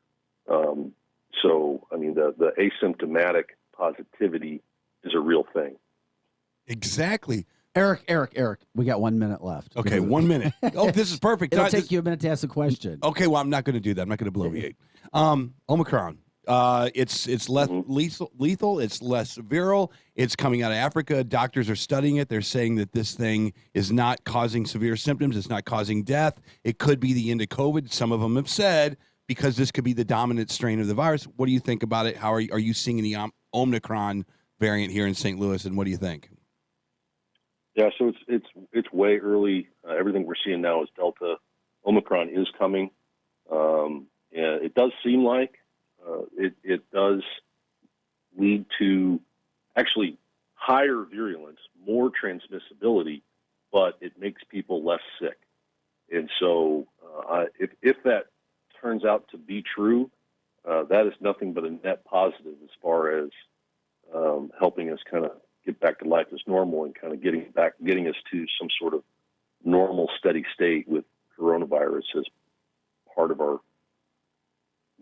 So I mean, the asymptomatic positivity is a real thing. Exactly. Eric, we got 1 minute left. Okay, 1 minute. Oh, this is perfect. It'll take you a minute to ask a question. Okay, well, I'm not going to do that. I'm not going to bloviate. Omicron. It's less lethal. It's less viral. It's coming out of Africa. Doctors are studying it. They're saying that this thing is not causing severe symptoms. It's not causing death. It could be the end of COVID. Some of them have said because this could be the dominant strain of the virus. What do you think about it? How are you seeing the Omicron variant here in St. Louis, and what do you think? Yeah, so it's way early. Everything we're seeing now is Delta. Omicron is coming. And it does seem like it does lead to actually higher virulence, more transmissibility, but it makes people less sick. And so if that turns out to be true, that is nothing but a net positive as far as helping us kind of get back to life as normal and kind of getting us to some sort of normal, steady state with coronavirus as part of our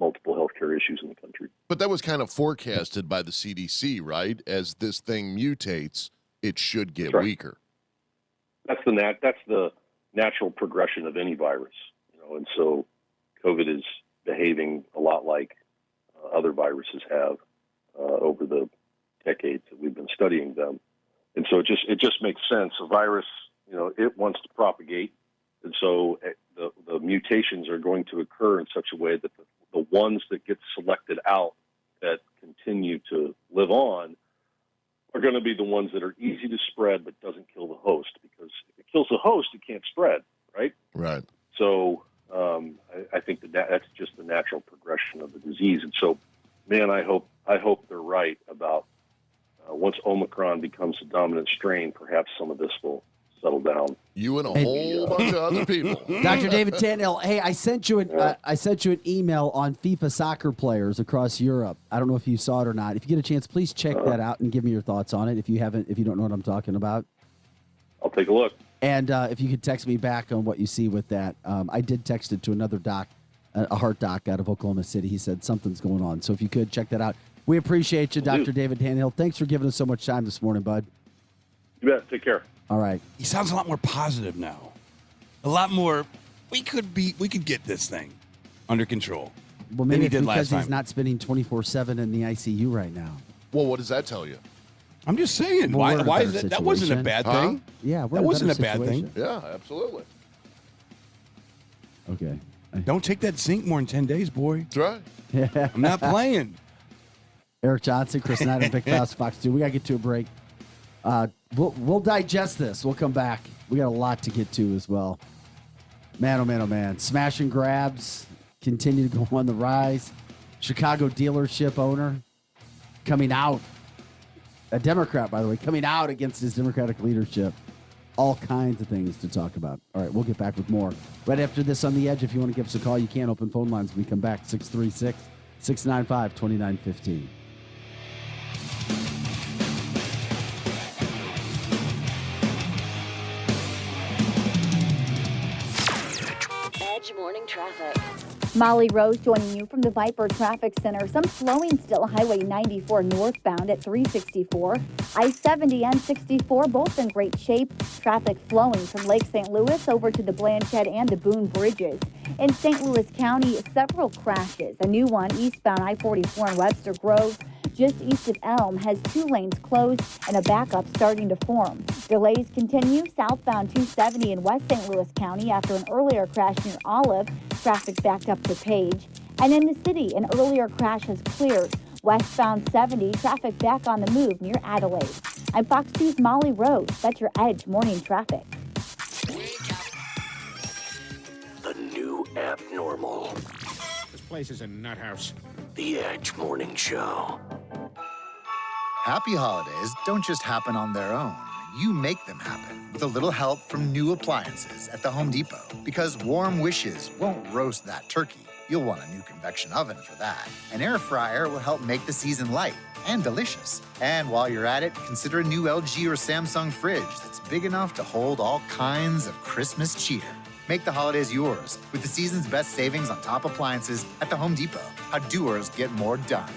multiple healthcare issues in the country. But that was kind of forecasted by the CDC, right? As this thing mutates, it should get weaker. That's the natural progression of any virus, and so COVID is behaving a lot like other viruses have over the decades that we've been studying them. And so it just makes sense. A virus, it wants to propagate. And so the mutations are going to occur in such a way that the ones that get selected out that continue to live on are going to be the ones that are easy to spread but doesn't kill the host. Because if it kills the host, it can't spread, right? Right. So I think that's just the natural progression of the disease. And so, man, I hope they're right about once Omicron becomes a dominant strain, perhaps some of this will settle down. You and a whole bunch of other people. Dr. David Tannehill, hey, I sent you an email on FIFA soccer players across Europe. I don't know if you saw it or not. If you get a chance, please check that out and give me your thoughts on it. If you don't know what I'm talking about, I'll take a look. And if you could text me back on what you see with that. I did text it to another doc, a heart doc out of Oklahoma City. He said something's going on. So if you could check that out. We appreciate you, Dr. David Tannehill. Thanks for giving us so much time this morning, bud. You bet. Take care. All right. He sounds a lot more positive now. A lot more. We could get this thing under control. Well, maybe it's because he's not spending 24/7 in the ICU right now. Well, what does that tell you? I'm just saying. Why is it? That wasn't a bad thing. Yeah, that wasn't a bad thing. Yeah, absolutely. Okay. Don't take that zinc more than 10 days, boy. That's right. Yeah. I'm not playing. Eric Johnson, Chris Knight, and Vic Faust, Fox 2. We got to get to a break. We'll digest this. We'll come back. We got a lot to get to as well. Man, oh man, oh man. Smash and grabs continue to go on the rise. Chicago dealership owner coming out. A Democrat, by the way, coming out against his Democratic leadership. All kinds of things to talk about. All right, we'll get back with more. Right after this on The Edge, if you want to give us a call, you can. Open phone lines when we come back. 636-695-2915. Edge Morning Traffic. Molly Rose joining you from the Viper Traffic Center. Some slowing still. Highway 94 northbound at 364. I-70 and 64 both in great shape. Traffic flowing from Lake St. Louis over to the Blanchette and the Boone bridges. In St. Louis County, several crashes. A new one eastbound I-44 in Webster Grove. Just east of Elm has 2 lanes closed and a backup starting to form. Delays continue southbound 270 in West St. Louis County after an earlier crash near Olive. Traffic backed up to Page. And in the city, an earlier crash has cleared. Westbound 70, traffic back on the move near Adelaide. I'm Fox 2's Molly Rose. That's your Edge Morning Traffic. The new abnormal. This place is a nut house. The Edge Morning Show. Happy holidays don't just happen on their own. You make them happen with a little help from new appliances at the Home Depot. Because warm wishes won't roast that turkey. You'll want a new convection oven for that. An air fryer will help make the season light and delicious. And while you're at it, consider a new LG or Samsung fridge that's big enough to hold all kinds of Christmas cheer. Make the holidays yours with the season's best savings on top appliances at the Home Depot. How doers get more done.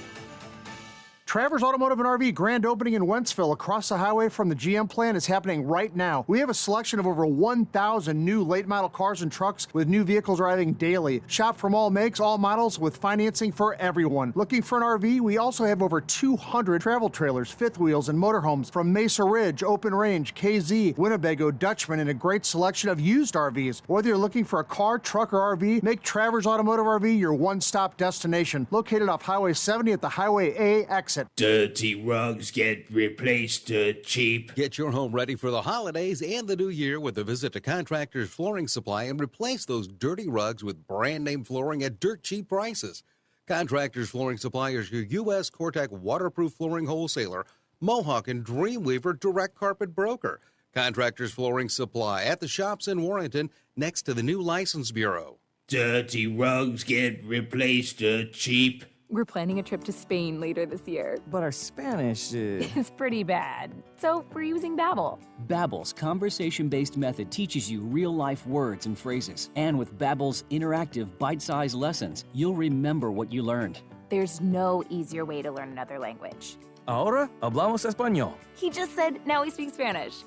Travers Automotive and RV grand opening in Wentzville across the highway from the GM plant is happening right now. We have a selection of over 1,000 new late model cars and trucks with new vehicles arriving daily. Shop from all makes, all models with financing for everyone. Looking for an RV? We also have over 200 travel trailers, fifth wheels, and motorhomes from Mesa Ridge, Open Range, KZ, Winnebago, Dutchman, and a great selection of used RVs. Whether you're looking for a car, truck, or RV, make Travers Automotive RV your one-stop destination. Located off Highway 70 at the Highway A exit. Dirty rugs get replaced dirt cheap. Get your home ready for the holidays and the new year with a visit to Contractors Flooring Supply and replace those dirty rugs with brand-name flooring at dirt cheap prices. Contractors Flooring Supply is your U.S. Cortec waterproof flooring wholesaler, Mohawk and Dreamweaver direct carpet broker. Contractors Flooring Supply at the shops in Warrenton next to the new License Bureau. Dirty rugs get replaced dirt cheap. We're planning a trip to Spain later this year. But our Spanish is pretty bad. So we're using Babbel. Babbel's conversation-based method teaches you real-life words and phrases. And with Babbel's interactive, bite-sized lessons, you'll remember what you learned. There's no easier way to learn another language. Ahora hablamos español. He just said, now we speak Spanish.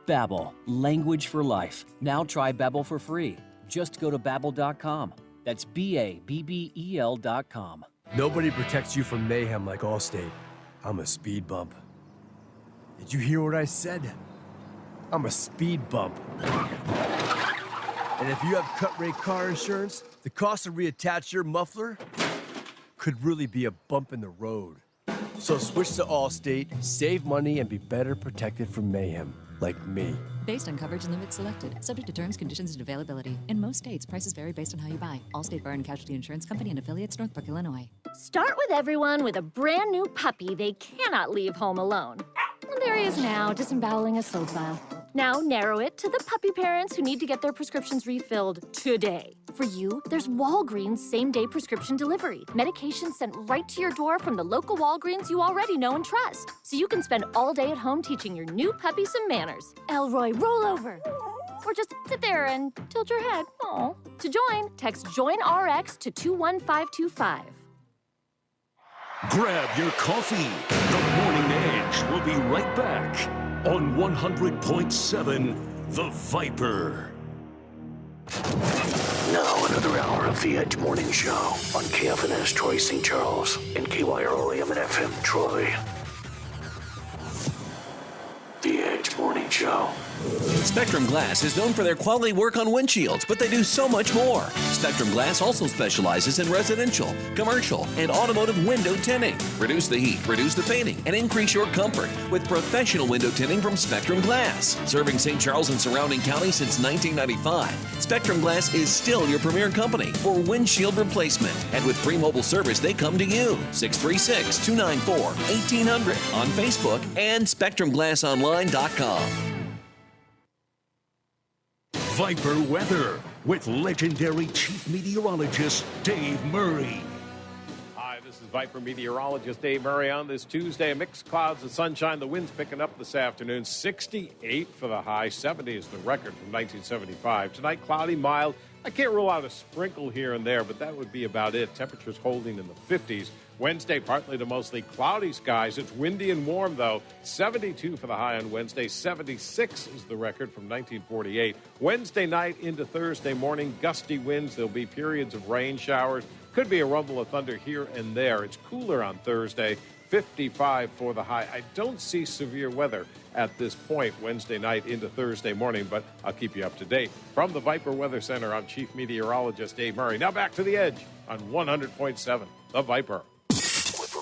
Babbel, language for life. Now try Babbel for free. Just go to Babbel.com. That's Babbel.com. Nobody protects you from mayhem like Allstate. I'm a speed bump. Did you hear what I said? I'm a speed bump. And if you have cut-rate car insurance, the cost to reattach your muffler could really be a bump in the road. So switch to Allstate, save money, and be better protected from mayhem, like me. Based on coverage and limits selected, subject to terms, conditions, and availability. In most states, prices vary based on how you buy. Allstate Bar and Casualty Insurance Company and affiliates, Northbrook, Illinois. Start with everyone with a brand new puppy they cannot leave home alone. And there he is now, disemboweling a sofa. Now narrow it to the puppy parents who need to get their prescriptions refilled today. For you, there's Walgreens same-day prescription delivery. Medication sent right to your door from the local Walgreens you already know and trust. So you can spend all day at home teaching your new puppy some manners. Elroy, roll over. Or just sit there and tilt your head. Aw. To join, text JOIN-RX to 21525. Grab your coffee. The Morning Edge will be right back on 100.7 The Viper. Now another hour of the Edge Morning Show on KFNS Troy St. Charles and KYRO AM and FM Troy. The Edge Morning Show. Spectrum Glass is known for their quality work on windshields, but they do so much more. Spectrum Glass also specializes in residential, commercial, and automotive window tinting. Reduce the heat, reduce the painting, and increase your comfort with professional window tinting from Spectrum Glass. Serving St. Charles and surrounding counties since 1995, Spectrum Glass is still your premier company for windshield replacement. And with free mobile service, they come to you. 636-294-1800 on Facebook and SpectrumGlassOnline.com. Viper Weather with legendary chief meteorologist Dave Murray. Hi, this is Viper meteorologist Dave Murray on this Tuesday. Mixed clouds and sunshine. The wind's picking up this afternoon. 68 for the high. 70 is the record from 1975. Tonight, cloudy, mild. I can't rule out a sprinkle here and there, but that would be about it. Temperatures holding in the 50s. Wednesday, partly to mostly cloudy skies. It's windy and warm, though. 72 for the high on Wednesday. 76 is the record from 1948. Wednesday night into Thursday morning, gusty winds. There'll be periods of rain showers. Could be a rumble of thunder here and there. It's cooler on Thursday. 55 for the high. I don't see severe weather at this point Wednesday night into Thursday morning, but I'll keep you up to date. From the Viper Weather Center, I'm Chief Meteorologist Dave Murray. Now back to the Edge on 100.7 The Viper.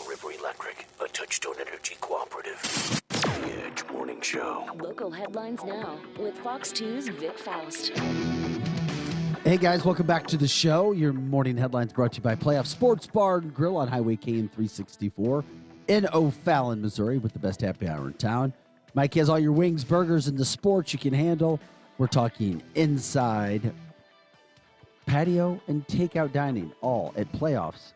River Electric, a Touchstone Energy cooperative. The Edge Morning Show. Local headlines now with Fox 2's Vic Faust. Hey guys, welcome back to the show. Your morning headlines brought to you by Playoff Sports Bar and Grill on Highway KM 364 in O'Fallon, Missouri, with the best happy hour in town. Mike has all your wings, burgers, and the sports you can handle. We're talking inside, patio, and takeout dining, all at Playoffs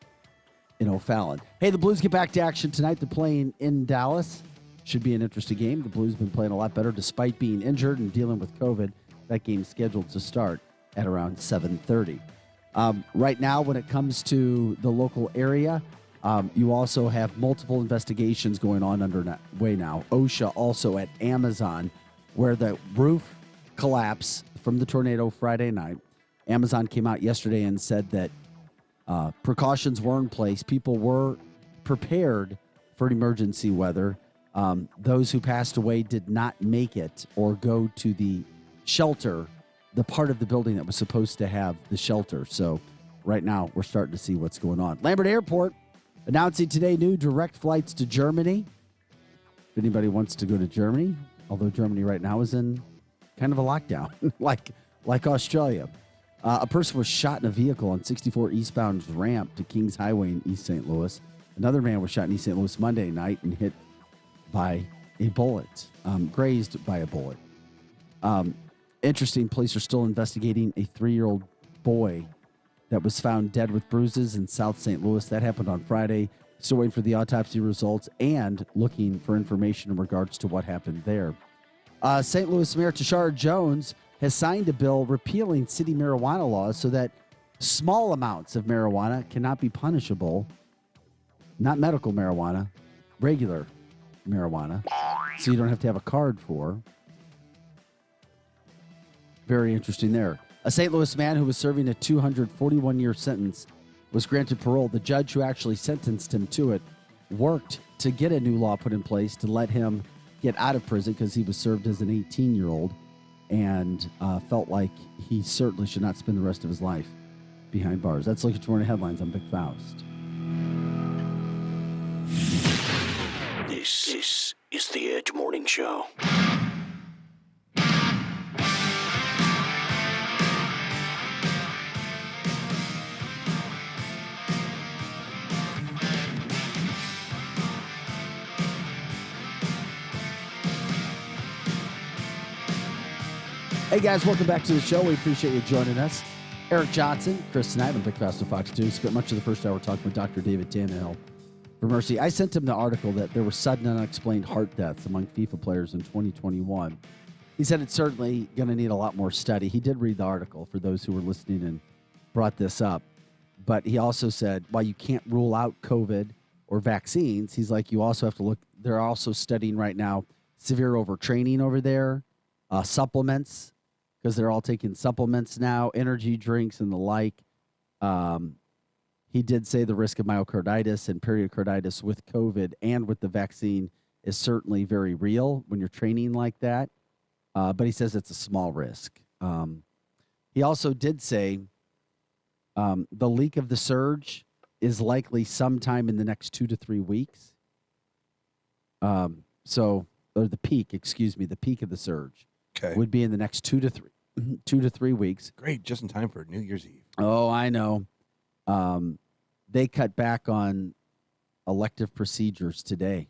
in O'Fallon. Hey, the Blues get back to action tonight. They're playing in Dallas. Should be an interesting game. The Blues have been playing a lot better despite being injured and dealing with COVID. That game's scheduled to start at around 7:30. Right now, when it comes to the local area, You also have multiple investigations going on underway now. OSHA also at Amazon, where the roof collapsed from the tornado Friday night. Amazon came out yesterday and said that precautions were in place. People were prepared for emergency weather. Those who passed away did not make it or go to the shelter, the part of the building that was supposed to have the shelter. So right now we're starting to see what's going on. Lambert Airport announcing today new direct flights to Germany. If anybody wants to go to Germany, although Germany right now is in kind of a lockdown, like Australia. A person was shot in a vehicle on 64 eastbound ramp to Kings Highway in East St. Louis. Another man was shot in East St. Louis Monday night and hit by a bullet, grazed by a bullet. Interesting, police are still investigating a 3-year-old boy that was found dead with bruises in South St. Louis. That happened on Friday. Still waiting for the autopsy results and looking for information in regards to what happened there. St. Louis Mayor Tashara Jones has signed a bill repealing city marijuana laws so that small amounts of marijuana cannot be punishable. Not medical marijuana, regular marijuana. So you don't have to have a card for. Very interesting there. A St. Louis man who was serving a 241-year sentence was granted parole. The judge who actually sentenced him to it worked to get a new law put in place to let him get out of prison because he was served as an 18-year-old and felt like he certainly should not spend the rest of his life behind bars. That's Look at Your Morning Headlines. I'm Vic Faust. This is the Edge Morning Show. Hey guys, welcome back to the show. We appreciate you joining us. Eric Johnson, Chris Knight, and Vic Faust of Fox 2. Spent much of the first hour talking with Dr. David Tannehill for Mercy. I sent him the article that there were sudden and unexplained heart deaths among FIFA players in 2021. He said it's certainly going to need a lot more study. He did read the article for those who were listening and brought this up. But he also said, while you can't rule out COVID or vaccines, he's like, you also have to look. They're also studying right now severe overtraining over there, supplements, because they're all taking supplements now, energy drinks and the like. He did say the risk of myocarditis and pericarditis with COVID and with the vaccine is certainly very real when you're training like that. But he says it's a small risk. He also did say the leak of the surge is likely sometime in the next 2 to 3 weeks. Or the peak of the surge would be in the next 2 to 3 weeks. Great, just in time for New Year's Eve. Oh, I know. They cut back on elective procedures today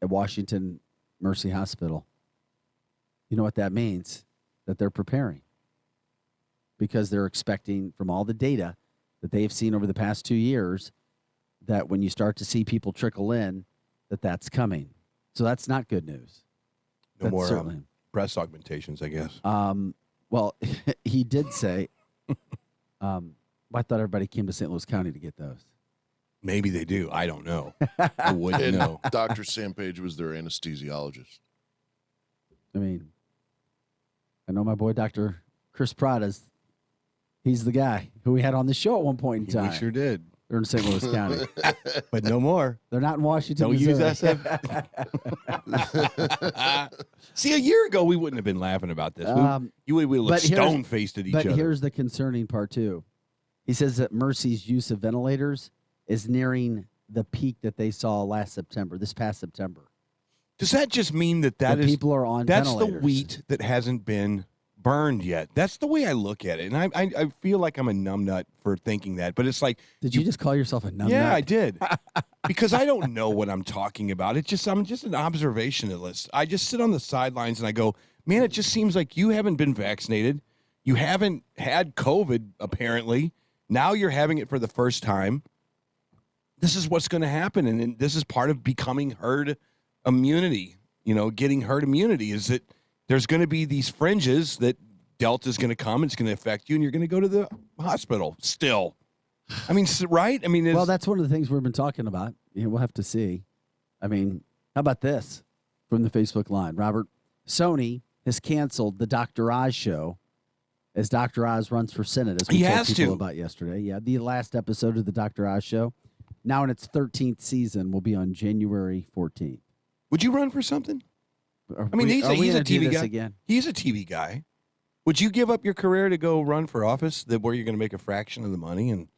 at Washington Mercy Hospital. You know what that means? That they're preparing. Because they're expecting from all the data that they've seen over the past 2 years that when you start to see people trickle in, that's coming. So that's not good news. No more breast augmentations, I guess. Well, he did say, I thought everybody came to St. Louis County to get those. Maybe they do. I don't know. I wouldn't know. Dr. Sam Page was their anesthesiologist. I mean, I know my boy, Dr. Chris Pradas. He's the guy who we had on the show at one point in time. We sure did. They're in St. Louis County. But no more. They're not in Washington. Don't Missouri. use SF. See, a year ago, we wouldn't have been laughing about this. We would have looked stone-faced at each other. But here's the concerning part, too. He says that Mercy's use of ventilators is nearing the peak that they saw this past September. Does that just mean that people are on that's ventilators? The wheat that hasn't been burned yet? That's the way I look at it. And I feel like I'm a numbnut for thinking that. But it's like... Did you just call yourself a numbnut? Yeah, I did. Because I don't know what I'm talking about. I'm just an observationalist. I just sit on the sidelines and I go, man, it just seems like you haven't been vaccinated. You haven't had COVID, apparently. Now you're having it for the first time. This is what's going to happen. And this is part of becoming herd immunity. Getting herd immunity is that there's going to be these fringes that Delta's going to come. It's going to affect you, and you're going to go to the hospital still. I mean, right? I mean, well, that's one of the things we've been talking about. We'll have to see. I mean, how about this from the Facebook line? Robert, Sony has canceled the Dr. Oz show as Dr. Oz runs for Senate, as we told people about yesterday. Yeah, the last episode of the Dr. Oz show, now in its 13th season, will be on January 14th. Would you run for something? I mean, he's a TV guy. Again? He's a TV guy. Would you give up your career to go run for office where you're going to make a fraction of the money? And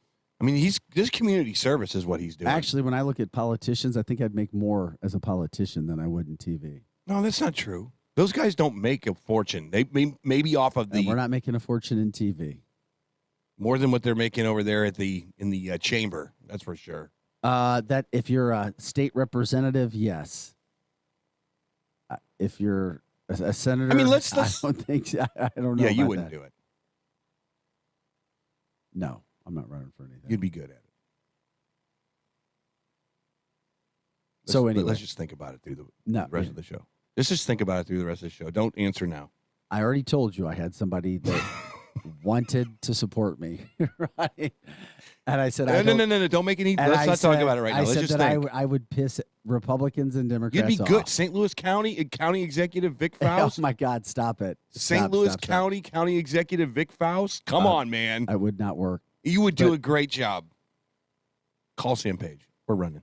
I mean, this community service is what he's doing. Actually, when I look at politicians, I think I'd make more as a politician than I would in TV. No, that's not true. Those guys don't make a fortune. They maybe off of the. And we're not making a fortune in TV. More than what they're making over there in the chamber. That's for sure. That if you're a state representative, yes. If you're a senator, I mean, let's. I don't think. I don't know. Yeah, you about wouldn't that. do it. No, I'm not running for anything. You'd be good at it. So anyway, let's just think about it through the rest of the show. Let's just think about it through the rest of the show. Don't answer now. I already told you I had somebody that wanted to support me, right? And I said, no. Don't make any. Let's not talk about it right now. Let's just think. I would piss Republicans and Democrats. You'd be good. off. St. Louis County Executive Vic Faust. Oh my God! Stop it. St. Louis County Executive Vic Faust. Come on, man. I would not work. You would do a great job. Call Sam Page. We're running.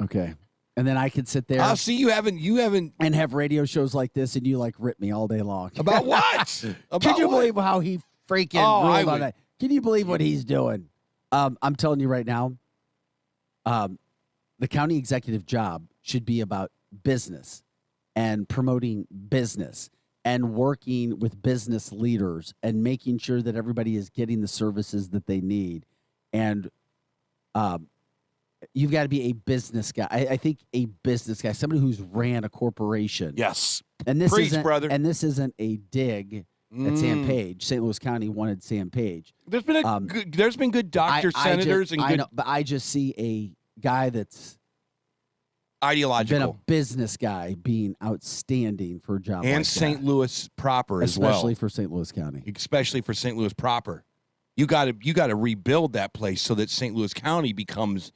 Okay. And then I could sit there. I'll see you haven't and have radio shows like this, and you like rip me all day long. About what? Can you believe how he freaking ruled on that? Can you believe what he's doing? I'm telling you right now, the county executive job should be about business and promoting business and working with business leaders and making sure that everybody is getting the services that they need. And you've got to be a business guy. I think a business guy, somebody who's ran a corporation. Yes. And this Preach, isn't, brother. And this isn't a dig at Sam Page. St. Louis County wanted Sam Page. There's been good doctor senators and good. I know, but I just see a guy that's ideological, been a business guy, being outstanding for a job and like St. that. Louis proper as well, especially for St. Louis County. Especially for St. Louis proper, you got to rebuild that place so that St. Louis County becomes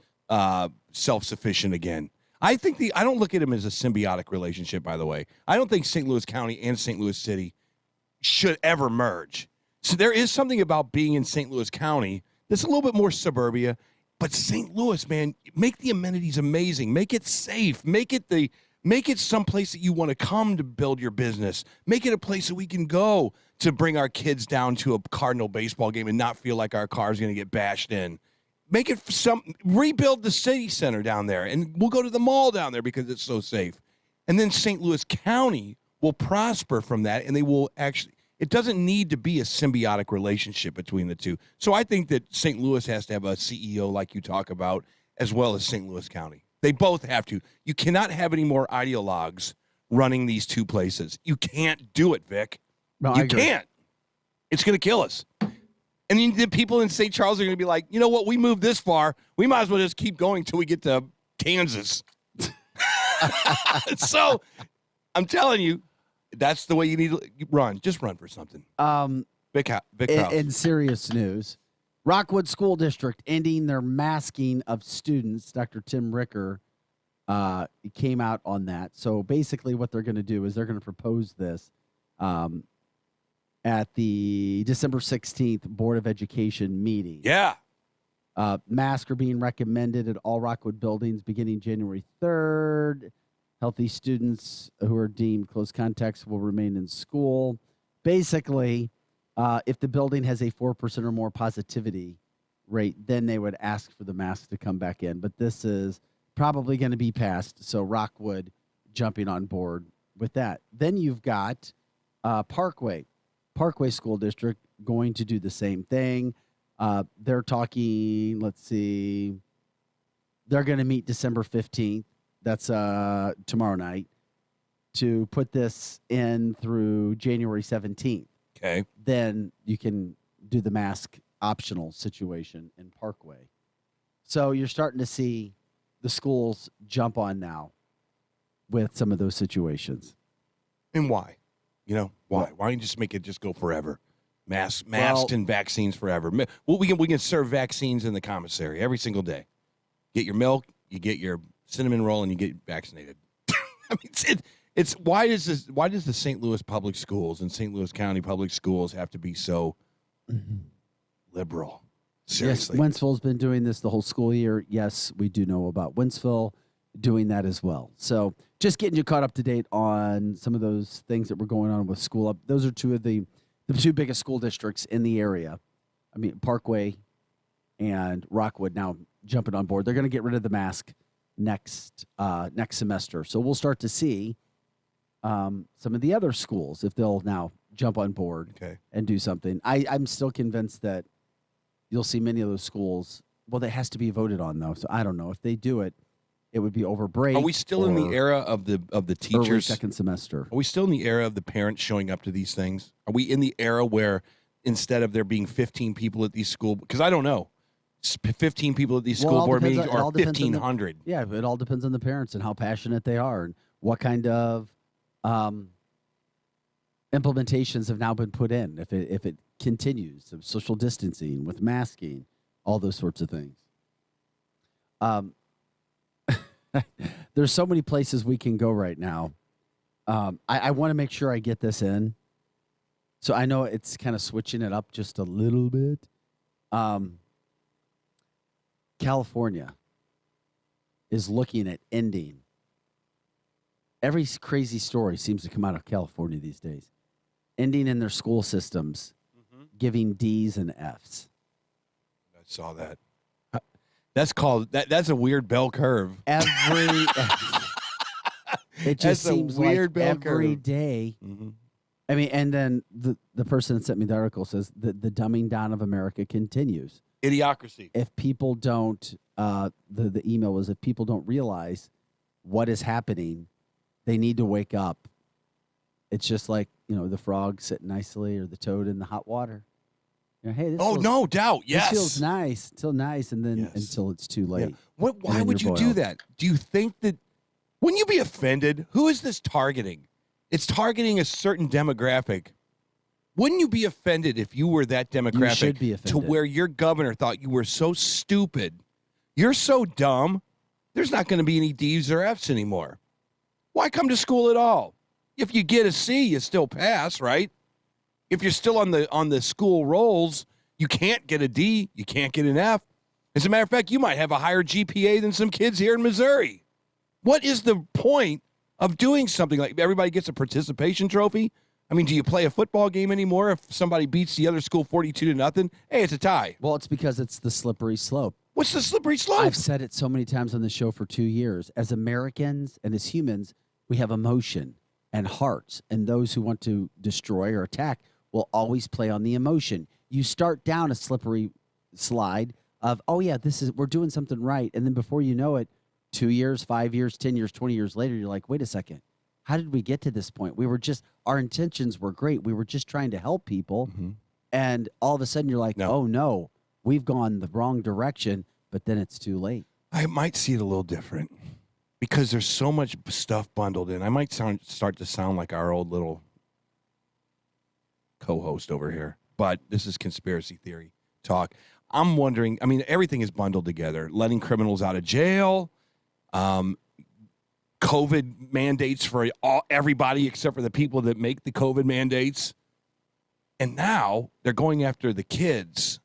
self-sufficient again. I don't look at them as a symbiotic relationship. By the way, I don't think St. Louis County and St. Louis City should ever merge. So there is something about being in St. Louis County that's a little bit more suburbia, but St. Louis, man, make the amenities amazing, make it safe, make it someplace that you want to come to build your business, make it a place that we can go to bring our kids down to a Cardinal baseball game and not feel like our car's going to get bashed in. Make it rebuild the city center down there, and we'll go to the mall down there because it's so safe. And then St. Louis County will prosper from that, and they will actually. It doesn't need to be a symbiotic relationship between the two. So I think that St. Louis has to have a CEO like you talk about, as well as St. Louis County. They both have to. You cannot have any more ideologues running these two places. You can't do it, Vic. No, you can't. It's going to kill us. And then the people in St. Charles are going to be like, you know what? We moved this far. We might as well just keep going until we get to Kansas. So I'm telling you, that's the way you need to run. Just run for something. Vic House. In serious news, Rockwood School District ending their masking of students. Dr. Tim Ricker came out on that. So basically what they're going to do is they're going to propose this at the December 16th Board of Education meeting. Yeah. Masks are being recommended at all Rockwood buildings beginning January 3rd. Healthy students who are deemed close contacts will remain in school. Basically, if the building has a 4% or more positivity rate, then they would ask for the mask to come back in. But this is probably going to be passed, so Rockwood jumping on board with that. Then you've got Parkway School District going to do the same thing. They're talking, let's see, they're going to meet December 15th. That's tomorrow night, to put this in through January 17th. Okay. Then you can do the mask optional situation in Parkway. So you're starting to see the schools jump on now with some of those situations. And why? You know, why? Why don't you just make it just go forever? Masks and vaccines forever. Well, we can serve vaccines in the commissary every single day. Get your milk, you get your cinnamon roll, and you get vaccinated. I mean, it's why does the St. Louis public schools and St. Louis County public schools have to be so liberal? Seriously. Yes, Wentzville's been doing this the whole school year. Yes, we do know about Wentzville doing that as well. So just getting you caught up to date on some of those things that were going on with school up. Those are two of the two biggest school districts in the area. I mean, Parkway and Rockwood now jumping on board. They're going to get rid of the mask next semester. So we'll start to see some of the other schools if they'll now jump on board and do something. I'm still convinced that you'll see many of those schools. Well, that has to be voted on, though. So I don't know. If they do it, it would be over break. Are we still in the era of the teachers? Early second semester. Are we still in the era of the parents showing up to these things? Are we in the era where instead of there being 15 people at these school, because I don't know, 15 people at these school board meetings or 1,500? Yeah, it all depends on the parents and how passionate they are and what kind of implementations have now been put in. If it continues, social distancing with masking, all those sorts of things. There's so many places we can go right now. I want to make sure I get this in. So I know it's kind of switching it up just a little bit. California is looking at ending. Every crazy story seems to come out of California these days. Ending in their school systems, giving D's and F's. I saw that. That's called that's a weird bell curve. It just seems weird like bell every curve. day. I mean, and then the person that sent me the article says that the dumbing down of America continues. Idiocracy. If people don't, the email was, if people don't realize what is happening, they need to wake up. It's just like, the frog sitting nicely or the toad in the hot water. Hey, this no doubt. Yes. This feels nice, and then until it's too late. Yeah. Why would you do that? Do you think that, wouldn't you be offended? Who is this targeting? It's targeting a certain demographic. Wouldn't you be offended if you were that demographic? You should be offended. To where your governor thought you were so stupid, you're so dumb, there's not going to be any D's or F's anymore. Why come to school at all? If you get a C, you still pass, right? If you're still on the school rolls, you can't get a D, you can't get an F. As a matter of fact, you might have a higher GPA than some kids here in Missouri. What is the point of doing something like everybody gets a participation trophy? I mean, do you play a football game anymore if somebody beats the other school 42-0? Hey, it's a tie. Well, it's because it's the slippery slope. What's the slippery slope? I've said it so many times on the show for 2 years. As Americans and as humans, we have emotion and hearts, and those who want to destroy or attack will always play on the emotion. You start down a slippery slide of, oh yeah, we're doing something right, and then before you know it, 2 years, 5 years, 10 years, 20 years later, you're like, wait a second, how did we get to this point? Our intentions were great. We were just trying to help people, and all of a sudden you're like, oh no, we've gone the wrong direction, but then it's too late. I might see it a little different because there's so much stuff bundled in. I might start to sound like our old little co-host over here, but this is conspiracy theory talk. I'm wondering, I mean, everything is bundled together. Letting criminals out of jail, COVID mandates for everybody except for the people that make the COVID mandates. And now they're going after the kids.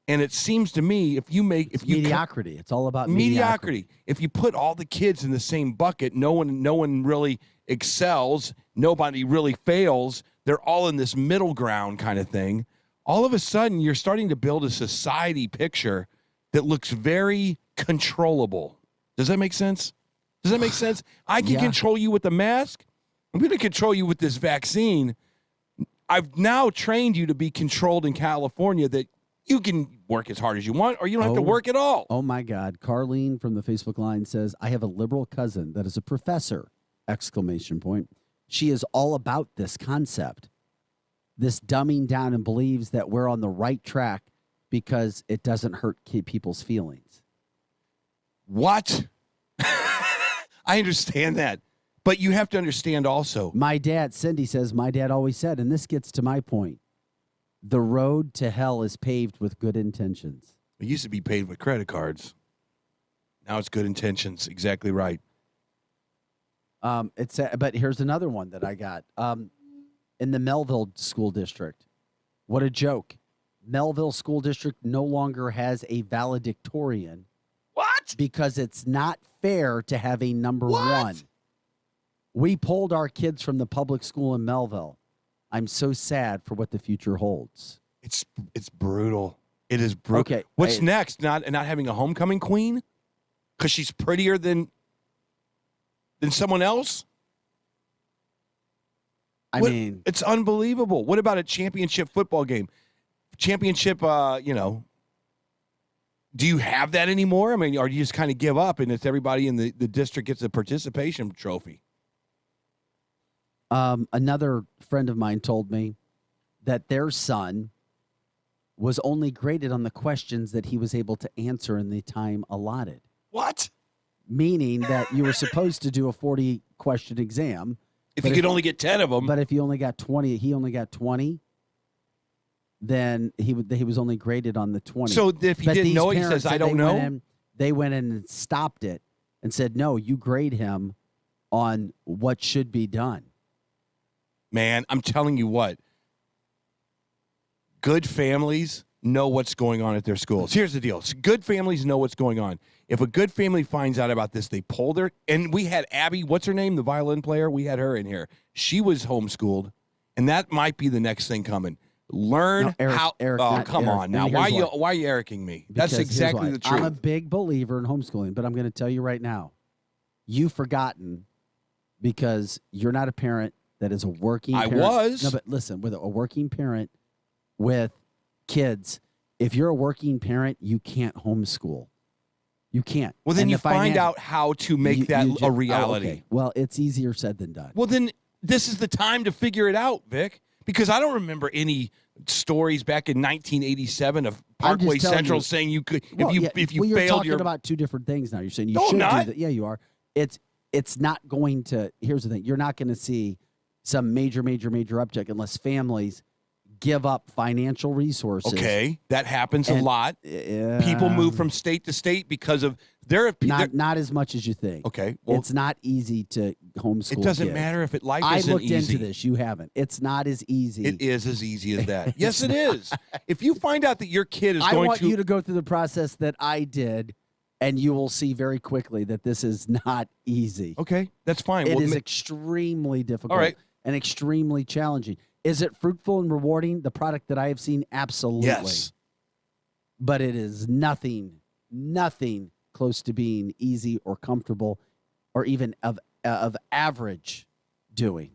And it seems to me mediocrity. It's all about mediocrity. If you put all the kids in the same bucket, no one really excels, nobody really fails. They're all in this middle ground kind of thing. All of a sudden, you're starting to build a society picture that looks very controllable. Does that make sense? I can control you with the mask. I'm going to control you with this vaccine. I've now trained you to be controlled in California that you can work as hard as you want or you don't have to work at all. Oh, my God. Carlene from the Facebook line says, I have a liberal cousin that is a professor, ! She is all about this concept, this dumbing down, and believes that we're on the right track because it doesn't hurt people's feelings. What? I understand that. But you have to understand also. Cindy says, my dad always said, and this gets to my point, The road to hell is paved with good intentions. It used to be paid with credit cards. Now it's good intentions. Exactly right. But here's another one that I got. In the Melville School District. What a joke. Melville School District no longer has a valedictorian. What? Because it's not fair to have a number one. We pulled our kids from the public school in Melville. I'm so sad for what the future holds. It's brutal. It is brutal. Okay. What's next? Not having a homecoming queen? Because she's prettier than someone else? I mean, it's unbelievable. What about a championship football game? Championship, do you have that anymore? I mean, or do you just kind of give up and it's everybody in the district gets a participation trophy? Another friend of mine told me that their son was only graded on the questions that he was able to answer in the time allotted. What? Meaning that you were supposed to do a 40-question exam. If you could only get 10 of them. But if you only got 20, he only got 20, then he was only graded on the 20. So if he didn't know it, he says, I don't know? They went in and stopped it and said, no, you grade him on what should be done. Man, I'm telling you what. Good families know what's going on at their schools. Here's the deal. Good families know what's going on. If a good family finds out about this, they pull their – and we had Abby, what's her name, the violin player? We had her in here. She was homeschooled, and that might be the next thing coming. Learn how – oh, come on now. Why are you Ericing me? Because that's exactly the truth. I'm a big believer in homeschooling, but I'm going to tell you right now, you've forgotten because you're not a parent that is a working parent. I was. No, but listen, with a working parent with kids, if you're a working parent, you can't homeschool. You can't. Well, then you find out how to make that a reality. Okay. Well, it's easier said than done. Well, then this is the time to figure it out, Vic, because I don't remember any stories back in 1987 of Parkway Central saying you could if you you're failed talking your about two different things now. You're saying you should do that. Yeah, you are. It's not going to. Here's the thing. You're not going to see some major uptick unless families give up financial resources. Okay, that happens a lot. People move from state to state because of not as much as you think. Okay, well, it's not easy to homeschool. It doesn't kids. matter if life I isn't looked easy. into this. You haven't. It's not as easy. It is as easy as that. Yes, it is. If you find out that your kid is I going want you to go through the process that I did, and you will see very quickly that this is not easy. Okay, that's fine. It is extremely difficult. All right. And extremely challenging. Is it fruitful and rewarding? The product that I have seen, absolutely. Yes. But it is nothing close to being easy or comfortable or even of average doing.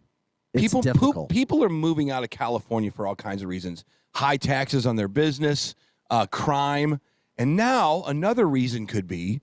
It's difficult. People are moving out of California for all kinds of reasons. High taxes on their business, crime. And now another reason could be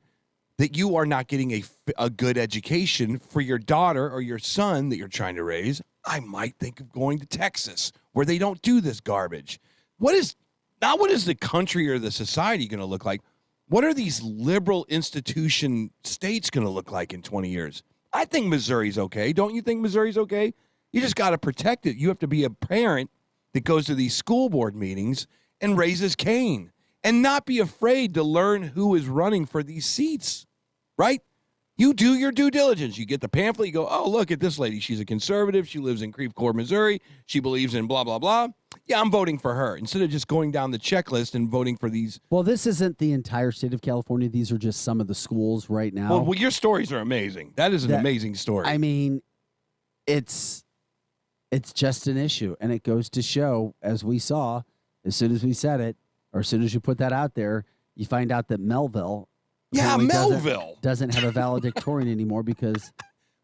that you are not getting a good education for your daughter or your son that you're trying to raise. I might think of going to Texas where they don't do this garbage. What is the country or the society going to look like? What are these liberal institution states going to look like in 20 years? I think Missouri's okay. Don't you think Missouri's okay? You just got to protect it. You have to be a parent that goes to these school board meetings and raises Cain and not be afraid to learn who is running for these seats, right? You do your due diligence. You get the pamphlet. You go, oh, look at this lady. She's a conservative. She lives in Creve Coeur, Missouri. She believes in blah, blah, blah. Yeah, I'm voting for her. Instead of just going down the checklist and voting for these. Well, this isn't the entire state of California. These are just some of the schools right now. Well, your stories are amazing. That is an amazing story. I mean, it's just an issue. And it goes to show, as we saw, as soon as we said it, or as soon as you put that out there, you find out that Melville doesn't have a valedictorian anymore because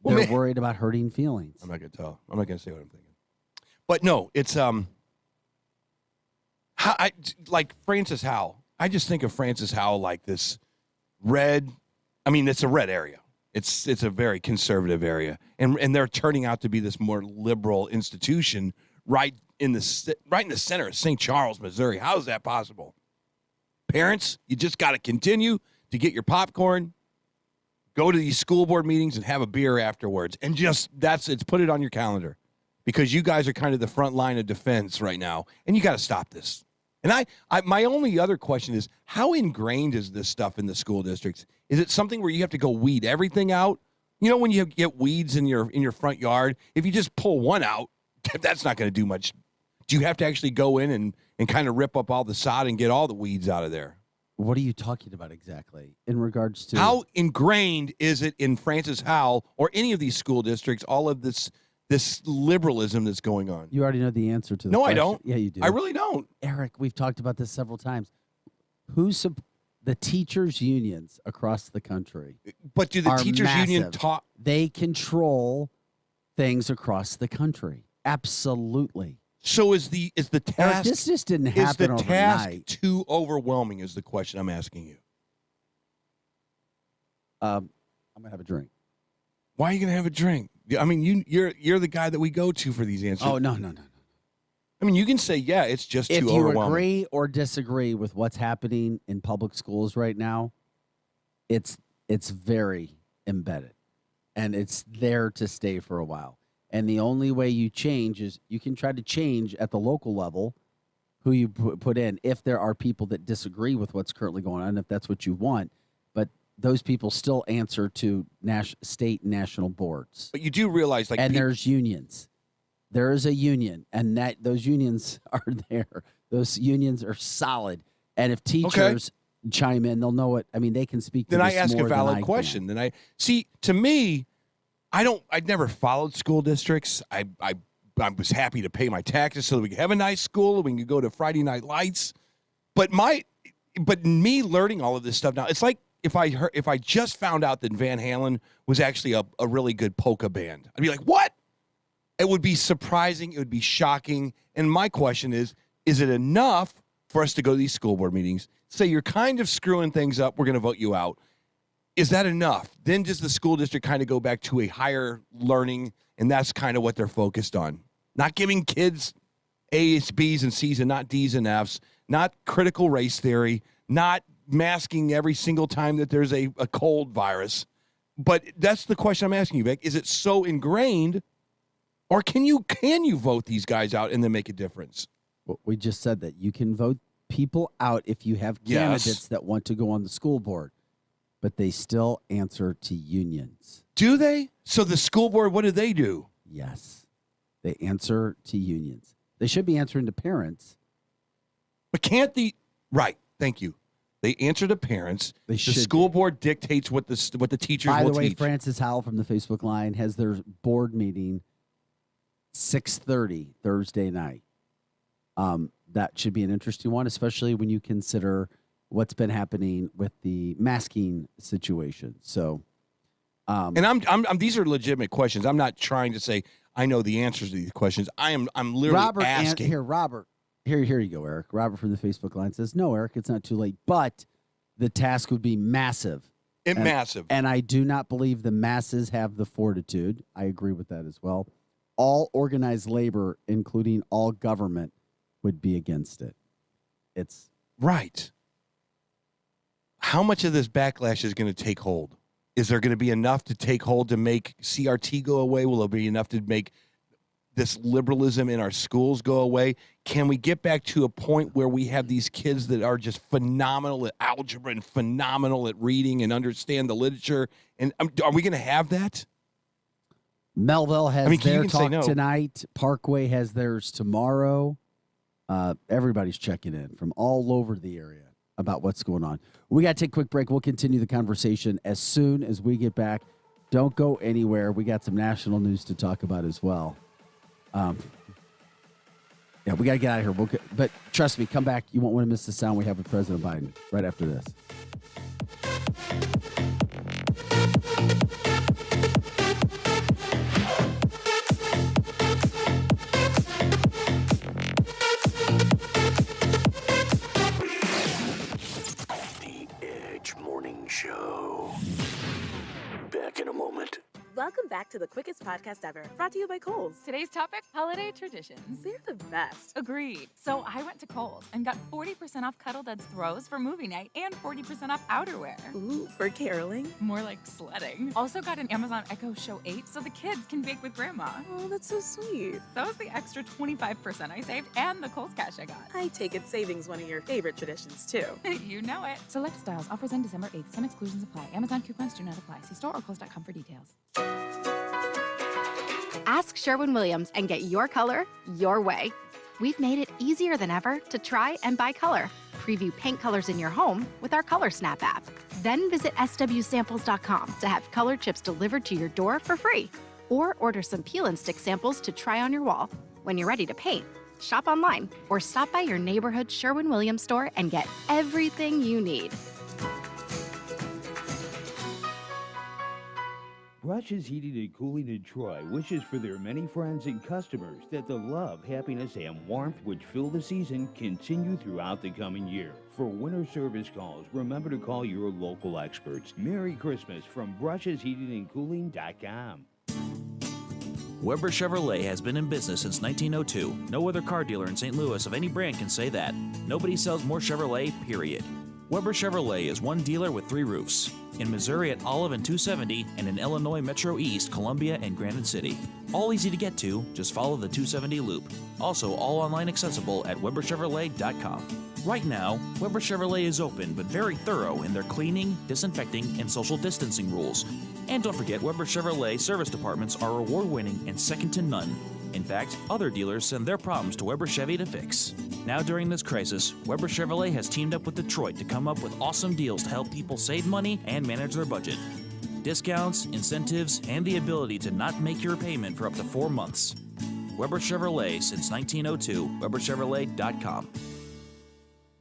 they're worried about hurting feelings. I'm not going to tell. I'm not going to say what I'm thinking. But no, it's like Francis Howell. I just think of Francis Howell like this red. I mean, it's a red area. It's a very conservative area, and they're turning out to be this more liberal institution right in the center of St. Charles, Missouri. How is that possible? Parents, you just got to continue to get your popcorn, go to these school board meetings and have a beer afterwards. And it's put it on your calendar. because you guys are kind of the front line of defense right now, and you got to stop this. And my only other question is, how ingrained is this stuff in the school districts? Is it something where you have to go weed everything out? You know, when you get weeds in your front yard, if you just pull one out, that's not going to do much. Do you have to actually go in and kind of rip up all the sod and get all the weeds out of there? What are you talking about exactly in regards to how ingrained is it in Francis Howell or any of these school districts, all of this liberalism that's going on? You already know the answer to the No, question. I don't. Yeah, you do. I really don't. Eric, we've talked about this several times. Who's the teachers' unions across the country? But do the teachers' union talk? They control things across the country. Absolutely. So is the task? Eric, this just didn't happen overnight. Is the task overnight. too overwhelming? Is the question I'm asking you. I'm gonna have a drink. Why are you gonna have a drink? I mean, you're the guy that we go to for these answers. Oh no. I mean, you can say, yeah, it's just If too you overwhelming. agree or disagree with what's happening in public schools right now, it's very embedded, and it's there to stay for a while. And the only way you change is you can try to change at the local level who you put in if there are people that disagree with what's currently going on, if that's what you want. But those people still answer to state and national boards. But you do realize, like, and there's unions. There is a union, and those unions are there. Those unions are solid. And if teachers chime in, they'll know it. I mean, they can speak to then this I ask more a than valid I question. can. Then to me, I'd never followed school districts. I was happy to pay my taxes so that we could have a nice school, we could go to Friday night lights. But me learning all of this stuff now, it's like if I just found out that Van Halen was actually a really good polka band, I'd be like, what? It would be surprising. It would be shocking. And my question is it enough for us to go to these school board meetings, say you're kind of screwing things up, we're going to vote you out? Is that enough? Then does the school district kind of go back to a higher learning, and that's kind of what they're focused on? Not giving kids A's, B's, and C's and not D's and F's, not critical race theory, not masking every single time that there's a cold virus. But that's the question I'm asking you, Vic. Is it so ingrained, or can you vote these guys out and then make a difference? Well, we just said that you can vote people out if you have candidates that want to go on the school board, but they still answer to unions. Do they? So the school board, what do they do? Yes. They answer to unions. They should be answering to parents. But can't right, thank you. They answer to parents. The should school board dictates what the teachers will teach. By the way, Francis Howell from the Facebook line has their board meeting 6:30 Thursday night. That should be an interesting one, especially when you consider what's been happening with the masking situation. So, and I'm these are legitimate questions. I'm not trying to say I know the answers to these questions. I'm literally asking. Robert. Here you go, Eric. Robert from the Facebook line says, "No, Eric, it's not too late, but the task would be massive." Massive. And I do not believe the masses have the fortitude. I agree with that as well. All organized labor, including all government, would be against it. It's right. How much of this backlash is going to take hold? Is there going to be enough to take hold to make CRT go away? Will there be enough to make this liberalism in our schools go away? Can we get back to a point where we have these kids that are just phenomenal at algebra and phenomenal at reading and understand the literature? And are we going to have that? Melville has their talk tonight. Parkway has theirs tomorrow. Everybody's checking in from all over the area about what's going on. We got to take a quick break. We'll continue the conversation as soon as we get back. Don't go anywhere. We got some national news to talk about as well. Yeah, we got to get out of here. But trust me, come back. You won't want to miss the sound we have with President Biden right after this. The Edge Morning Show. Back in a moment. Welcome back back to the quickest podcast ever, brought to you by Kohl's. Today's topic, holiday traditions. They're the best. Agreed. So I went to Kohl's and got 40% off Cuddle Duds throws for movie night and 40% off outerwear. Ooh, for caroling? More like sledding. Also got an Amazon Echo Show 8 so the kids can bake with Grandma. Oh, that's so sweet. That was the extra 25% I saved and the Kohl's cash I got. I take it saving's one of your favorite traditions, too. You know it. Select styles. Offers end December 8th. Some exclusions apply. Amazon coupons do not apply. See store or Kohl's.com for details. Ask Sherwin-Williams and get your color your way. We've made it easier than ever to try and buy color. Preview paint colors in your home with our Color Snap app. Then visit swsamples.com to have color chips delivered to your door for free. Or order some peel and stick samples to try on your wall. When you're ready to paint, shop online or stop by your neighborhood Sherwin-Williams store and get everything you need. Brush's Heating and Cooling in Troy wishes for their many friends and customers that the love, happiness, and warmth which fill the season continue throughout the coming year. For winter service calls, remember to call your local experts. Merry Christmas from BrushesHeatingandCooling.com. Weber Chevrolet has been in business since 1902. No other car dealer in St. Louis of any brand can say that. Nobody sells more Chevrolet, period. Weber Chevrolet is one dealer with 3 roofs. In Missouri at Olive and 270, and in Illinois Metro East, Columbia, and Granite City. All easy to get to, just follow the 270 loop. Also, all online accessible at WeberChevrolet.com. Right now, Weber Chevrolet is open but very thorough in their cleaning, disinfecting, and social distancing rules. And don't forget, Weber Chevrolet service departments are award-winning and second to none. In fact, other dealers send their problems to Weber Chevy to fix. Now during this crisis, Weber Chevrolet has teamed up with Detroit to come up with awesome deals to help people save money and manage their budget. Discounts, incentives, and the ability to not make your payment for up to 4 months. Weber Chevrolet since 1902, WeberChevrolet.com.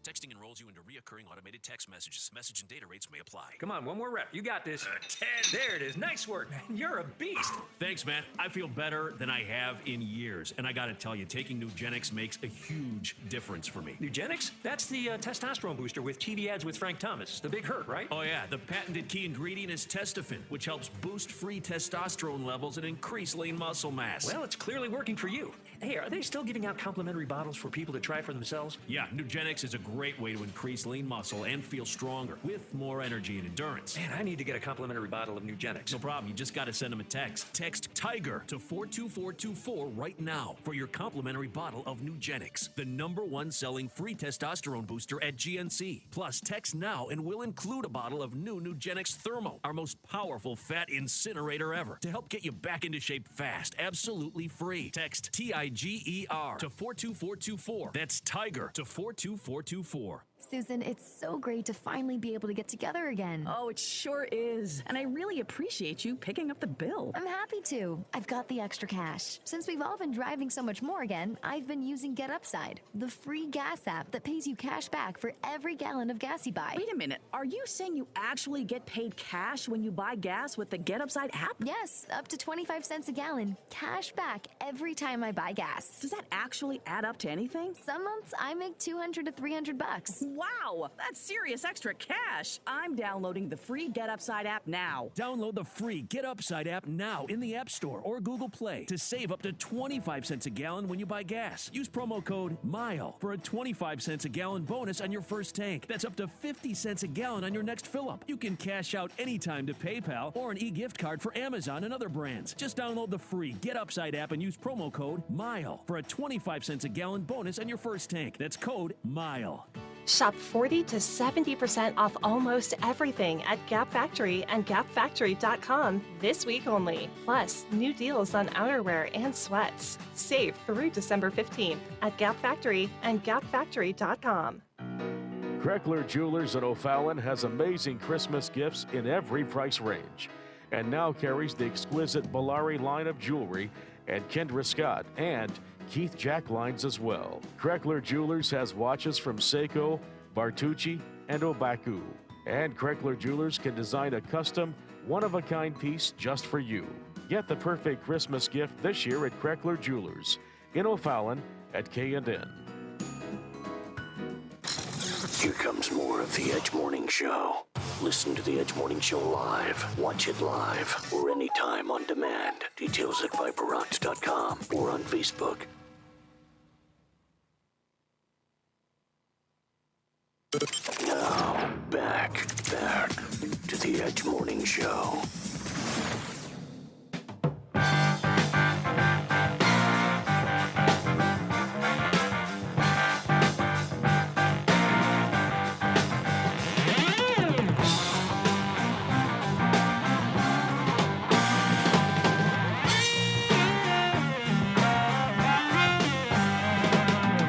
Texting enrolls you into reoccurring automated text messages. Message and data rates may apply. Come on, one more rep. You got this. 10. There it is. Nice work, man. You're a beast. Thanks, man. I feel better than I have in years. And I got to tell you, taking Nugenix makes a huge difference for me. Nugenix? That's the testosterone booster with TV ads with Frank Thomas. The big hurt, right? Oh, yeah. The patented key ingredient is Testofen, which helps boost free testosterone levels and increase lean muscle mass. Well, it's clearly working for you. Hey, are they still giving out complimentary bottles for people to try for themselves? Yeah, Nugenix is a great way to increase lean muscle and feel stronger with more energy and endurance. Man, I need to get a complimentary bottle of Nugenix. No problem. You just got to send them a text. Text TIGER to 42424 right now for your complimentary bottle of Nugenix, the #1 selling free testosterone booster at GNC. Plus, text now and we'll include a bottle of new Nugenix Thermo, our most powerful fat incinerator ever, to help get you back into shape fast, absolutely free. Text TIGER to 42424. That's TIGER to 42424. Susan, it's so great to finally be able to get together again. Oh, it sure is. And I really appreciate you picking up the bill. I'm happy to. I've got the extra cash. Since we've all been driving so much more again, I've been using Get Upside, the free gas app that pays you cash back for every gallon of gas you buy. Wait a minute. Are you saying you actually get paid cash when you buy gas with the Get Upside app? Yes, up to 25 cents a gallon. Cash back every time I buy gas. Does that actually add up to anything? Some months I make $200 to $300. Wow, that's serious extra cash. I'm downloading the free Get Upside app now. Download the free Get Upside app now in the App Store or Google Play to save up to 25 cents a gallon when you buy gas. Use promo code MILE for a 25 cents a gallon bonus on your first tank. That's up to 50 cents a gallon on your next fill-up. You can cash out anytime to PayPal or an e-gift card for Amazon and other brands. Just download the free Get Upside app and use promo code MILE for a 25 cents a gallon bonus on your first tank. That's code MILE. Shop 40 to 70% off almost everything at Gap Factory and GapFactory.com this week only. Plus, new deals on outerwear and sweats. Save through December 15th at Gap Factory and GapFactory.com. Kreckler Jewelers in O'Fallon has amazing Christmas gifts in every price range, and now carries the exquisite Bellari line of jewelry and Kendra Scott and Keith Jack lines as well. Kreckler Jewelers has watches from Seiko, Bartucci, and Obaku. And Kreckler Jewelers can design a custom, one-of-a-kind piece just for you. Get the perfect Christmas gift this year at Kreckler Jewelers in O'Fallon at K&N. Here comes more of the Edge Morning Show Listen to the Edge Morning Show live. Watch it live or anytime on demand. Details at ViperRocks.com or on Facebook. Now, back to the Edge Morning Show.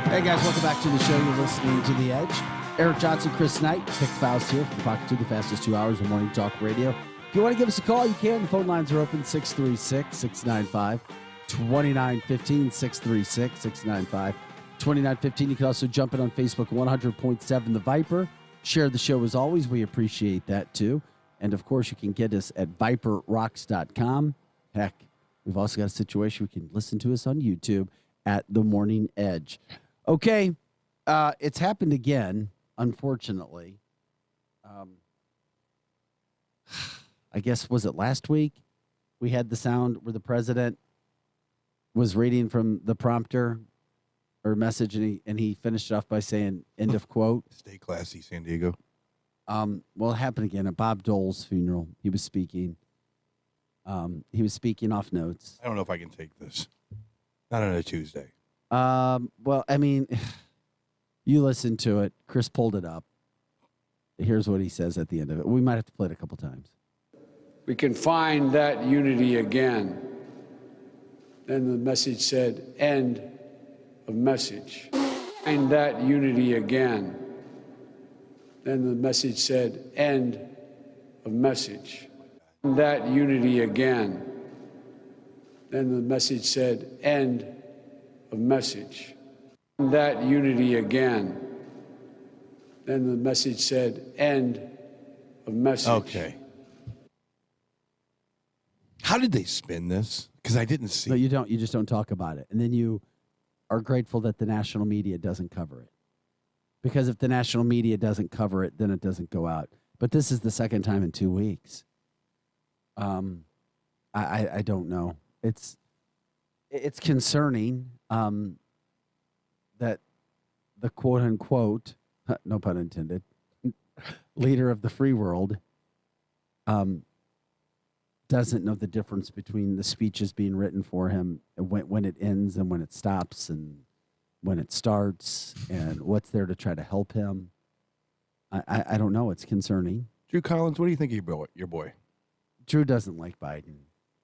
Hey guys, welcome back to the show. You're listening to The Edge. Eric Johnson, Chris Knight, Vic Faust here from Pocket 2, the fastest 2 hours of morning talk radio. If you want to give us a call, you can. The phone lines are open, 636-695-2915, 636-695-2915. You can also jump in on Facebook, 100.7 The Viper. Share the show as always. We appreciate that too. And of course, you can get us at ViperRocks.com. Heck, we've also got a situation we can listen to us on YouTube at The Morning Edge. Okay, it's happened again, unfortunately. I guess, was it last week? We had the sound where the president was reading from the prompter or message, and he finished it off by saying, end of quote. Stay classy, San Diego. Well, it happened again at Bob Dole's funeral. He was speaking. He was speaking off notes. I don't know if I can take this. Not on a Tuesday. Well, I mean, you listen to it. Chris pulled it up. Here's what he says at the end of it. We might have to play it a couple times. We can find that unity again. Then the message said, end of message. Find that unity again. Then the message said, end of message. Find that unity again. Then the message said, end of message. Find that unity again. Then the message said, end of message. Okay. How did they spin this? Because I didn't see. No, you don't. You just don't talk about it. And then you are grateful that the national media doesn't cover it. Because if the national media doesn't cover it, then it doesn't go out. But this is the second time in 2 weeks. I don't know. It's concerning that the quote unquote, no pun intended, leader of the free world doesn't know the difference between the speeches being written for him and when it ends and when it stops and when it starts and what's there to try to help him. I don't know. It's concerning. Drew Collins, what do you think of your boy? Drew doesn't like Biden.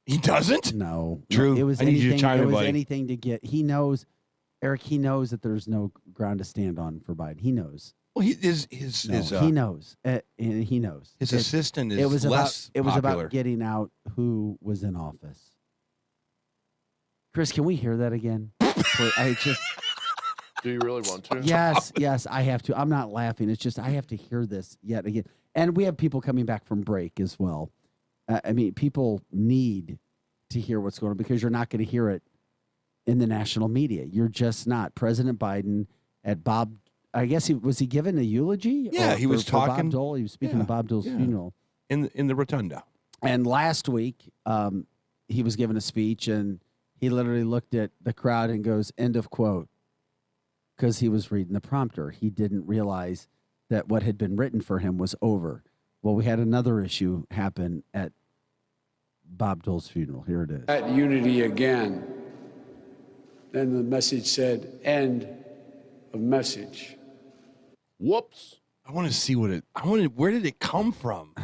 He doesn't? No. Drew, it was I need you to chime in, it was buddy. anything to get. He knows, Eric, he knows that there's no ground to stand on for Biden. He knows. Well, he knows. And he knows. His assistant is it was less about, It was popular. about getting out who was in office. Chris, can we hear that again? I just... Do you really want to? Yes, I have to. I'm not laughing. It's just I have to hear this yet again. And we have people coming back from break as well. I mean, people need to hear what's going on because you're not going to hear it in the national media. You're just not. President Biden at Bob, I guess was he given a eulogy? Yeah, he was for talking. Bob Dole. He was speaking at Bob Dole's funeral. In the rotunda. And last week, he was given a speech, and he literally looked at the crowd and goes, end of quote, because he was reading the prompter. He didn't realize that what had been written for him was over. Well, we had another issue happen at Bob Dole's funeral. Here it is. That unity again. Then the message said, end of message. Whoops. I want to see where did it come from?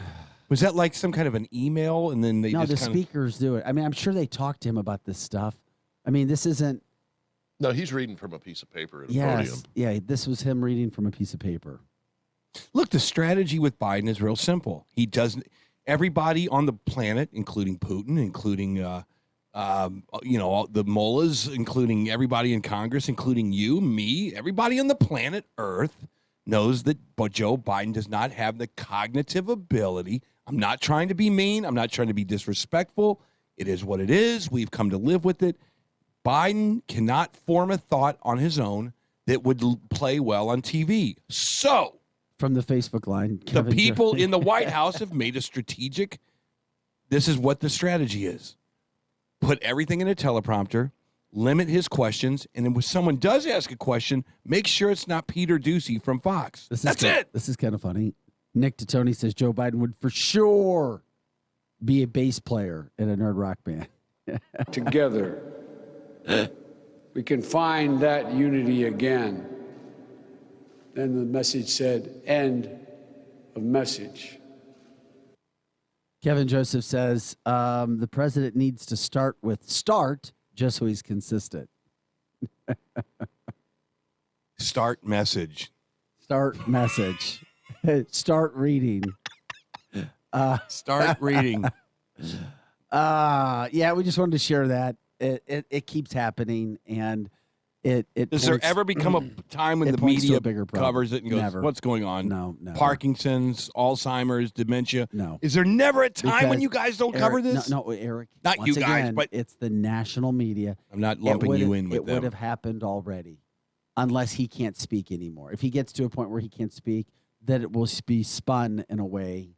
Was that like some kind of an email and then they No, just the speakers do it. I mean, I'm sure they talked to him about this stuff. I mean, this isn't. No, he's reading from a piece of paper at a podium. Yeah, this was him reading from a piece of paper. Look, the strategy with Biden is real simple. He doesn't. Everybody on the planet, including Putin, including all the mullahs, including everybody in Congress, including you, me, everybody on the planet Earth knows that Joe Biden does not have the cognitive ability. I'm not trying to be mean. I'm not trying to be disrespectful. It is what it is. We've come to live with it. Biden cannot form a thought on his own that would play well on TV. So, From the Facebook line, The people in the White House have made a strategic. This is what the strategy is. Put everything in a teleprompter, limit his questions, and then when someone does ask a question, make sure it's not Peter Ducey from Fox. That's it. This is kind of funny. Nick Tony says Joe Biden would for sure be a bass player in a nerd rock band. Together, we can find that unity again. Then the message said, end of message. Kevin Joseph says the president needs to start with start just so he's consistent. Start message. Start message. Start reading. Start reading. Yeah, we just wanted to share that. It keeps happening, and it Does there ever become a time when the media covers it and goes, Never. what's going on? No, never. Parkinson's, Alzheimer's, dementia. No. Is there never a time when Because you guys don't Eric, cover this? No, Eric. Not once you guys, again, but it's the national media. I'm not lumping you in with It them. would have happened already, unless he can't speak anymore. If he gets to a point where he can't speak, then it will be spun in a way.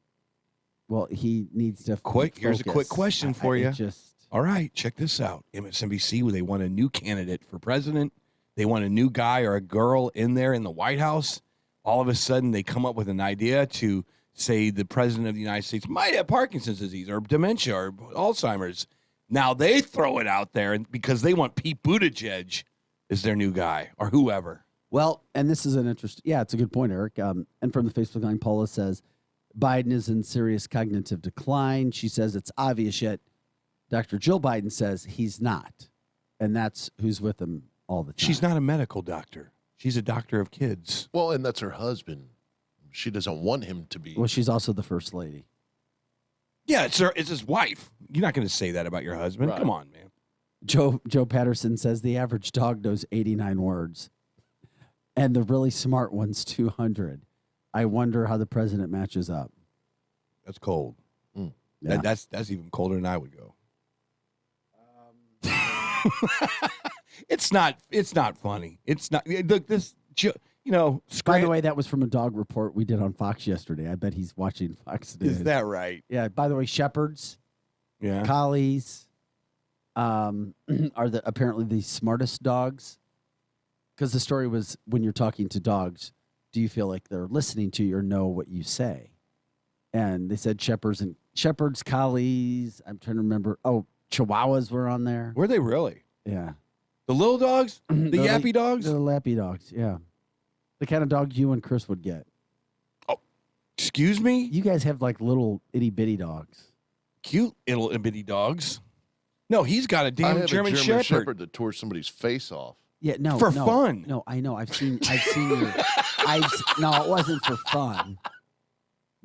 Well, he needs to Here's a quick question for you. Just All right, check this out. MSNBC, where they want a new candidate for president. They want a new guy or a girl in there in the White House. All of a sudden, they come up with an idea to say the president of the United States might have Parkinson's disease or dementia or Alzheimer's. Now they throw it out there because they want Pete Buttigieg as their new guy or whoever. Well, and this is an interesting. Yeah, it's a good point, Eric. And from the Facebook line, Paula says Biden is in serious cognitive decline. She says it's obvious, yet Dr. Jill Biden says he's not, and that's who's with him all the time. She's not a medical doctor. She's a doctor of kids. Well, and that's her husband. She doesn't want him to be. Well, she's also the first lady. Yeah, it's his wife. You're not going to say that about your husband. Right. Come on, man. Joe Patterson says the average dog knows 89 words, and the really smart one's 200. I wonder how the president matches up. That's cold. Yeah. That's even colder than I would go. It's not funny. It's not. Look, this. By the way, that was from a dog report we did on Fox yesterday. I bet he's watching Fox News. Is that right? Yeah. By the way, shepherds, Yeah. collies, are apparently the smartest dogs. Because the story was, when you're talking to dogs, do you feel like they're listening to you or know what you say? And they said shepherds, collies. I'm trying to remember. Oh, chihuahuas were on there. Were they really? Yeah. The little dogs? The yappy dogs? The lappy dogs, yeah. The kind of dog you and Chris would get. Excuse me? You guys have like little itty bitty dogs. Cute little bitty dogs. No, he's got a I damn have German a German Shepherd. that tore somebody's face off. Yeah, no, For no, fun. No, I know. I've seen your. No, it wasn't for fun.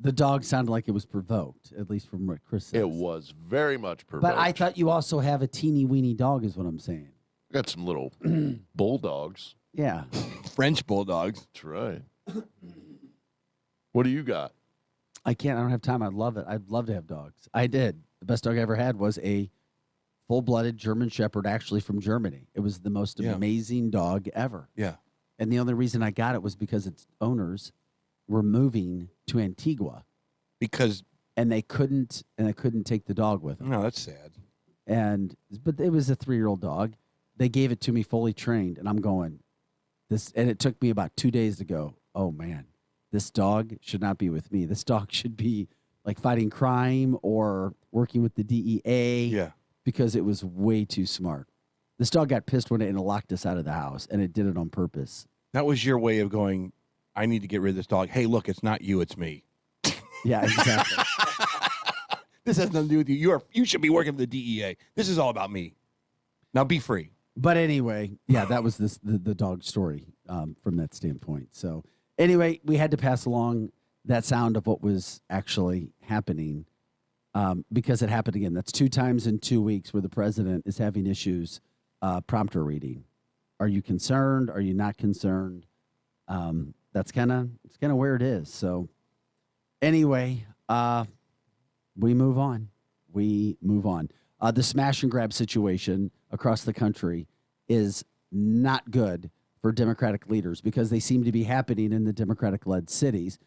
The dog sounded like it was provoked, at least from what Chris said. It was very much provoked. But I thought you also have a teeny weeny dog, is what I'm saying. Got some little bulldogs. Yeah. French bulldogs. That's right. What do you got? I can't. I don't have time. I'd love it. I'd love to have dogs. I did. The best dog I ever had was a full-blooded German Shepherd, actually from Germany. It was the most amazing dog ever. Yeah. And the only reason I got it was because its owners were moving to Antigua. And they couldn't take the dog with them. No, that's sad. But it was a 3-year-old dog. They gave it to me fully trained, and I'm going, and it took me about 2 days to go, oh man, this dog should not be with me. This dog should be like fighting crime or working with the DEA. Yeah. Because it was way too smart. This dog got pissed one day and it locked us out of the house, and it did it on purpose. That was your way of going, I need to get rid of this dog. Hey, look, it's not you, it's me. Yeah, exactly. This has nothing to do with you. You should be working for the DEA. This is all about me. Now be free. But anyway, yeah, that was the dog story from that standpoint. So anyway, we had to pass along that sound of what was actually happening because it happened again. That's 2 times in 2 weeks where the president is having issues prompter reading. Are you concerned? Are you not concerned? It's kind of where it is. So anyway, we move on. The smash and grab situation across the country is not good for Democratic leaders because they seem to be happening in the Democratic-led cities.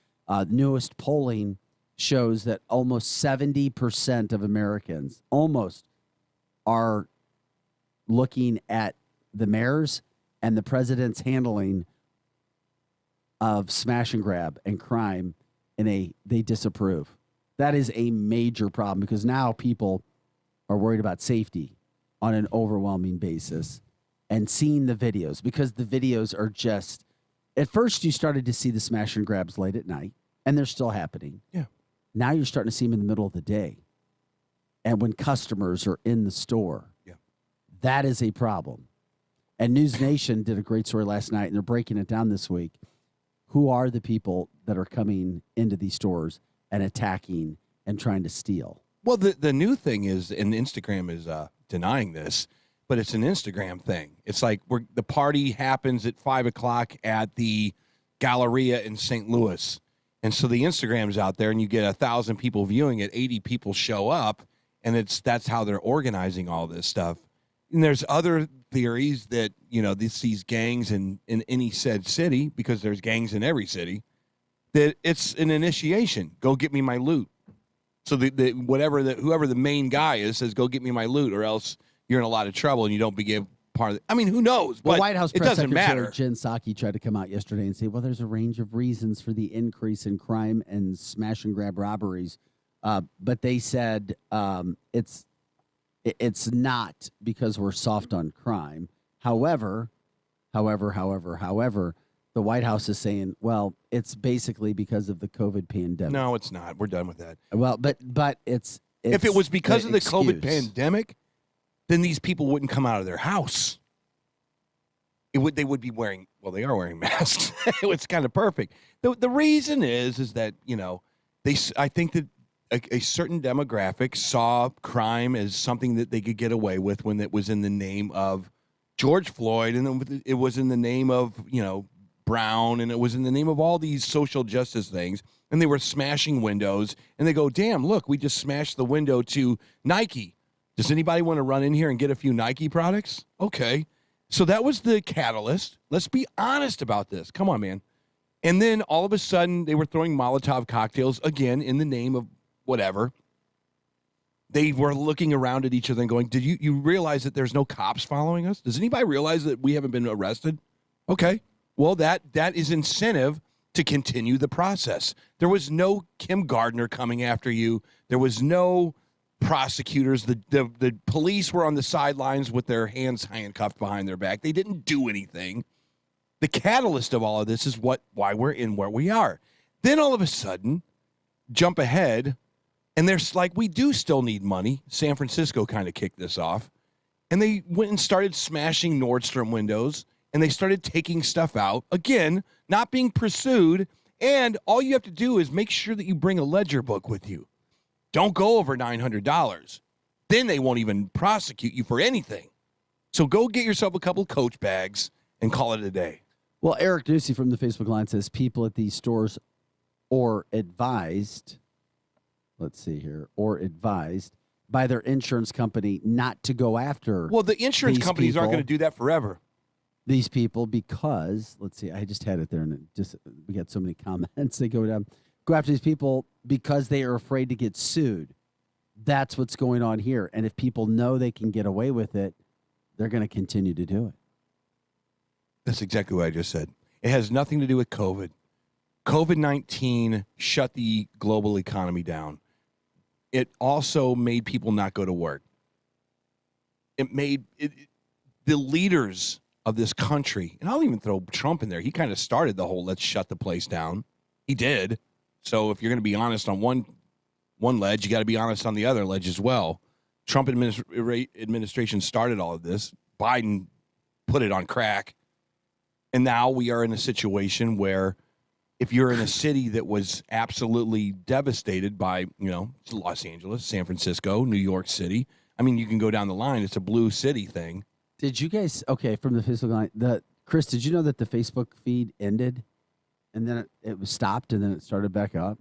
Newest polling shows that almost 70% of Americans are looking at the mayor's and the president's handling of smash and grab and crime they disapprove. That is a major problem because now people are worried about safety on an overwhelming basis and seeing the videos because the videos are just, at first you started to see the smash and grabs late at night and they're still happening. Yeah. Now you're starting to see them in the middle of the day. And when customers are in the store, that is a problem. And News Nation did a great story last night and they're breaking it down this week. Who are the people that are coming into these stores and attacking and trying to steal? Well, the new thing is, and Instagram is denying this, but it's an Instagram thing. It's like the party happens at 5 o'clock at the Galleria in St. Louis. And so the Instagram's out there and you get 1,000 people viewing it, 80 people show up, and that's how they're organizing all this stuff. And there's other theories that, these gangs in any said city, because there's gangs in every city, that it's an initiation. Go get me my loot. So whoever the main guy is says, go get me my loot, or else you're in a lot of trouble and you don't begin part of it. I mean, who knows? Well, but White House it Press doesn't Secretary matter. Jen Psaki tried to come out yesterday and say, well, there's a range of reasons for the increase in crime and smash and grab robberies. But they said it's not because we're soft on crime. However, the White House is saying, well, it's basically because of the COVID pandemic. No, it's not. We're done with that. Well, but it's if it was because of the COVID excuse. pandemic, then these people wouldn't come out of their house. They would be wearing, well, they are wearing masks. It's kind of perfect. The reason is that, I think that a certain demographic saw crime as something that they could get away with when it was in the name of George Floyd, and it was in the name of, Brown, and it was in the name of all these social justice things, and they were smashing windows, and they go, damn, look, we just smashed the window to Nike. Does anybody want to run in here and get a few Nike products? Okay. So that was the catalyst. Let's be honest about this. Come on, man. And then all of a sudden, they were throwing Molotov cocktails, again, in the name of whatever. They were looking around at each other and going, did you realize that there's no cops following us? Does anybody realize that we haven't been arrested? Okay. Well, that is incentive to continue the process. There was no Kim Gardner coming after you. There was no prosecutors. The police were on the sidelines with their hands handcuffed behind their back. They didn't do anything. The catalyst of all of this is why we're in where we are. Then all of a sudden, jump ahead, and there's like, we do still need money. San Francisco kind of kicked this off. And they went and started smashing Nordstrom windows, and they started taking stuff out. Again, not being pursued, and all you have to do is make sure that you bring a ledger book with you. Don't go over $900. Then they won't even prosecute you for anything. So go get yourself a couple Coach bags and call it a day. Well, Eric Ducey from the Facebook line says people at these stores or advised by their insurance company not to go after. Well, the insurance companies aren't going to do that forever. These people, because I just had it there, and we got so many comments. They go after these people because they are afraid to get sued. That's what's going on here. And if people know they can get away with it, they're going to continue to do it. That's exactly what I just said. It has nothing to do with COVID. COVID-19 shut the global economy down. It also made people not go to work. It made the leaders of this country, and I'll even throw Trump in there. He kind of started the whole let's shut the place down. He did. So if you're going to be honest on one ledge, you got to be honest on the other ledge as well. Trump administration started all of this. Biden put it on crack. And now we are in a situation where if you're in a city that was absolutely devastated by, Los Angeles, San Francisco, New York City, I mean, you can go down the line. It's a blue city thing. Did you guys, from the Facebook line, Chris, did you know that the Facebook feed ended and then it was stopped and then it started back up?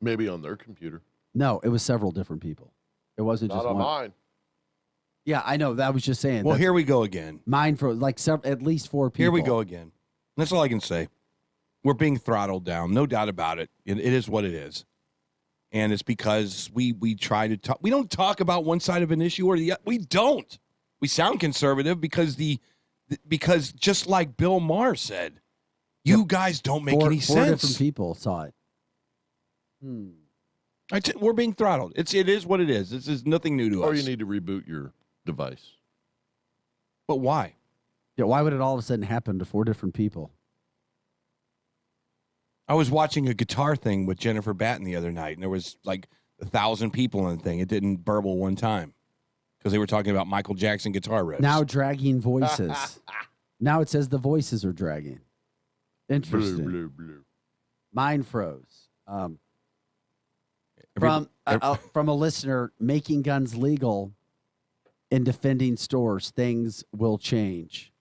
Maybe on their computer. No, it was several different people. It wasn't Not just on one. mine. Yeah, I know. I was just saying. Well, here we go again. Mine for like at least 4 people. Here we go again. That's all I can say. We're being throttled down, no doubt about it. It is what it is. And it's because we try to talk. We don't talk about one side of an issue or the other. We don't. We sound conservative because just like Bill Maher said, you guys don't make any sense. 4 different people saw it. We're being throttled. It is what it is. This is nothing new to us. Or you need to reboot your device. But why? Yeah, why would it all of a sudden happen to 4 different people? I was watching a guitar thing with Jennifer Batten the other night, and there was like 1,000 people in the thing. It didn't burble one time because they were talking about Michael Jackson guitar riffs. Now dragging voices. Now it says the voices are dragging. Interesting. Blue, blue, blue. Mine froze. From a listener, making guns legal in defending stores, things will change.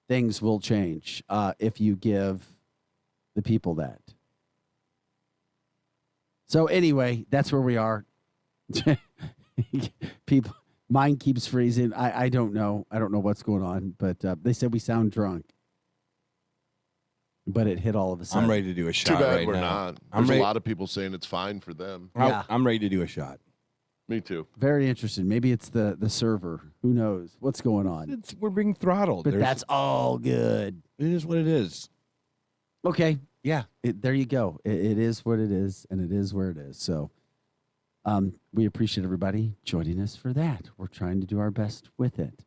Things will change if you give the people that. So anyway, that's where we are. People, mine keeps freezing. I don't know. I don't know what's going on, but they said we sound drunk. But it hit all of a sudden. I'm ready to do a shot. Too bad right we're now. not. There's a lot of people saying it's fine for them. Yeah. I'm ready to do a shot. Me too. Very interesting. Maybe it's the server. Who knows what's going on? We're being throttled. But that's all good. It is what it is. Okay. Yeah. There you go. It is what it is, and it is where it is. So we appreciate everybody joining us for that. We're trying to do our best with it.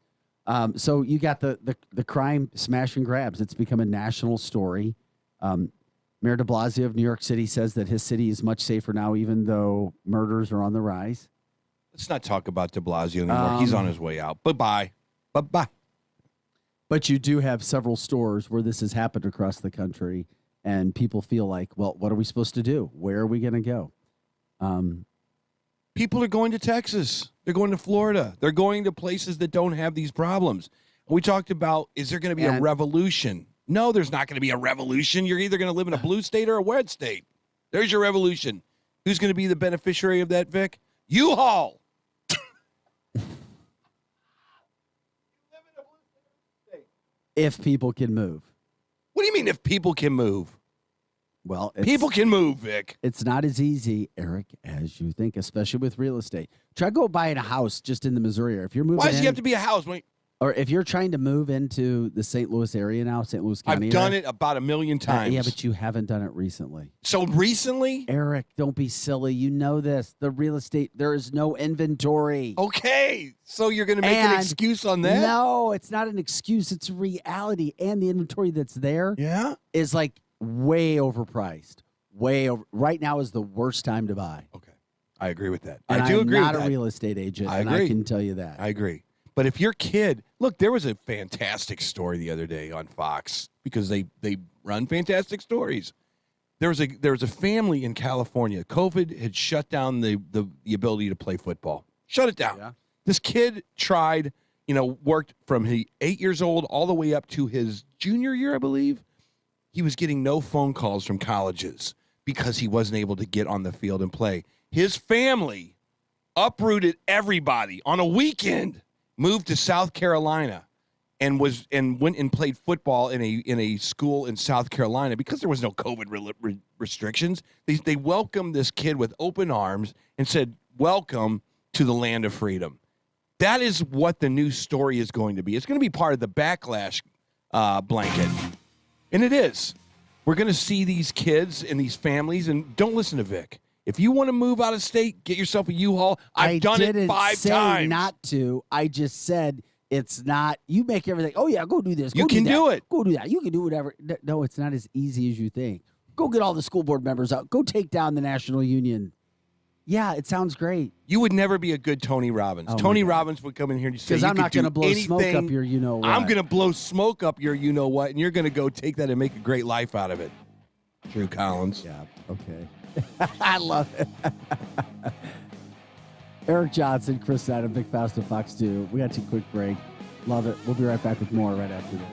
So you got the crime smash and grabs. It's become a national story. Mayor de Blasio of New York City says that his city is much safer now, even though murders are on the rise. Let's not talk about de Blasio anymore. He's on his way out. Bye-bye. Bye-bye. But you do have several stores where this has happened across the country, and people feel like, well, what are we supposed to do? Where are we going to go? People are going to Texas. They're going to Florida. They're going to places that don't have these problems. We talked about, is there going to be a revolution? No, there's not going to be a revolution. You're either going to live in a blue state or a red state. There's your revolution. Who's going to be the beneficiary of that, Vic? U-Haul. If people can move. What do you mean if people can move? Well, people can move, Vic. It's not as easy, Eric, as you think, especially with real estate. Try go buying a house just in the Missouri area. If you're moving, why does it have to be a house? Or if you're trying to move into the St. Louis area now, St. Louis County. I've done it about 1 million times. Yeah, but you haven't done it recently. So recently? Eric, don't be silly. You know this. The real estate, there is no inventory. Okay. So you're going to make an excuse on that? No, it's not an excuse. It's a reality. And the inventory that's there is like way overpriced. Way over. Right now is the worst time to buy. Okay. I agree with that. And I do agree with that. I'm not a real estate agent, I and agree. I can tell you that. I agree. But if your kid, look, there was a fantastic story the other day on Fox because they run fantastic stories. There was a family in California. COVID had shut down the ability to play football. Shut it down. Yeah. This kid tried, worked from 8 years old all the way up to his junior year, I believe. He was getting no phone calls from colleges because he wasn't able to get on the field and play. His family uprooted everybody on a weekend. Moved to South Carolina and went and played football in a school in South Carolina because there was no COVID restrictions. They welcomed this kid with open arms and said, "Welcome to the land of freedom." That is what the new story is going to be. It's going to be part of the backlash blanket, and it is. We're going to see these kids and these families, and don't listen to Vic. If you want to move out of state, get yourself a U-Haul. I've done it 5 times. I didn't say not to. I just said it's not. You make everything. Oh, yeah, go do this. You can do it. Go do that. You can do whatever. No, it's not as easy as you think. Go get all the school board members out. Go take down the National Union. Yeah, it sounds great. You would never be a good Tony Robbins. Oh, Tony Robbins would come in here and say, because I'm not going to blow smoke up your you-know-what. I'm going to blow smoke up your you-know-what, and you're going to go take that and make a great life out of it. Drew Collins. Yeah, okay. I love it. Eric Johnson, Chris Adam, Big Faust of Fox 2. We got to take a quick break. Love it. We'll be right back with more right after this.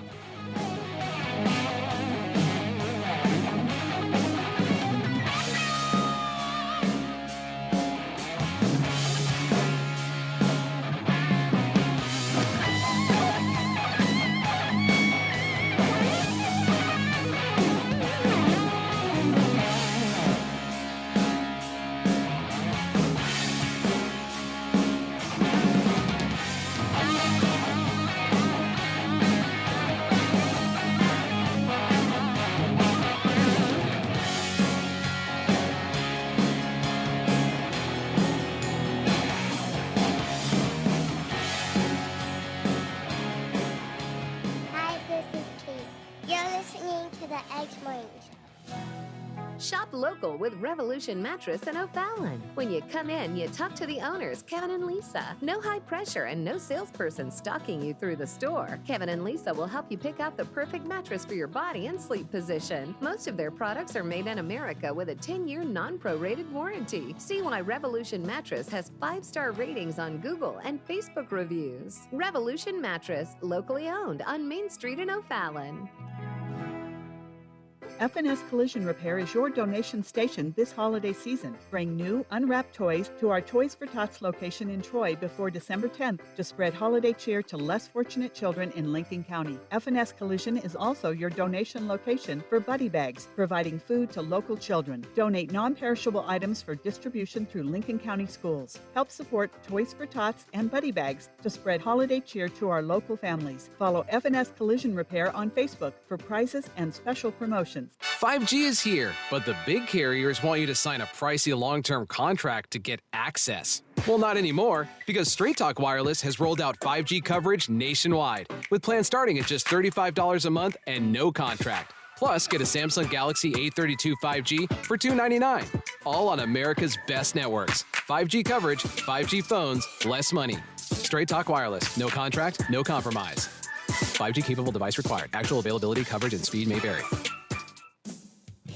to the Eggs Morning Show. Shop local with Revolution Mattress in O'Fallon. When you come in, you talk to the owners, Kevin and Lisa. No high pressure and no salesperson stalking you through the store. Kevin and Lisa will help you pick out the perfect mattress for your body and sleep position. Most of their products are made in America with a 10-year non-prorated warranty. See why Revolution Mattress has 5-star ratings on Google and Facebook reviews. Revolution Mattress, locally owned on Main Street in O'Fallon. F&S Collision Repair is your donation station this holiday season. Bring new, unwrapped toys to our Toys for Tots location in Troy before December 10th to spread holiday cheer to less fortunate children in Lincoln County. F&S Collision is also your donation location for Buddy Bags, providing food to local children. Donate non-perishable items for distribution through Lincoln County schools. Help support Toys for Tots and Buddy Bags to spread holiday cheer to our local families. Follow F&S Collision Repair on Facebook for prizes and special promotions. 5G is here, but the big carriers want you to sign a pricey long-term contract to get access. Well, not anymore, because Straight Talk Wireless has rolled out 5G coverage nationwide, with plans starting at just $35 a month and no contract. Plus, get a Samsung Galaxy A32 5G for $299, all on America's best networks. 5G coverage, 5G phones, less money. Straight Talk Wireless, no contract, no compromise. 5G capable device required. Actual availability, coverage, and speed may vary.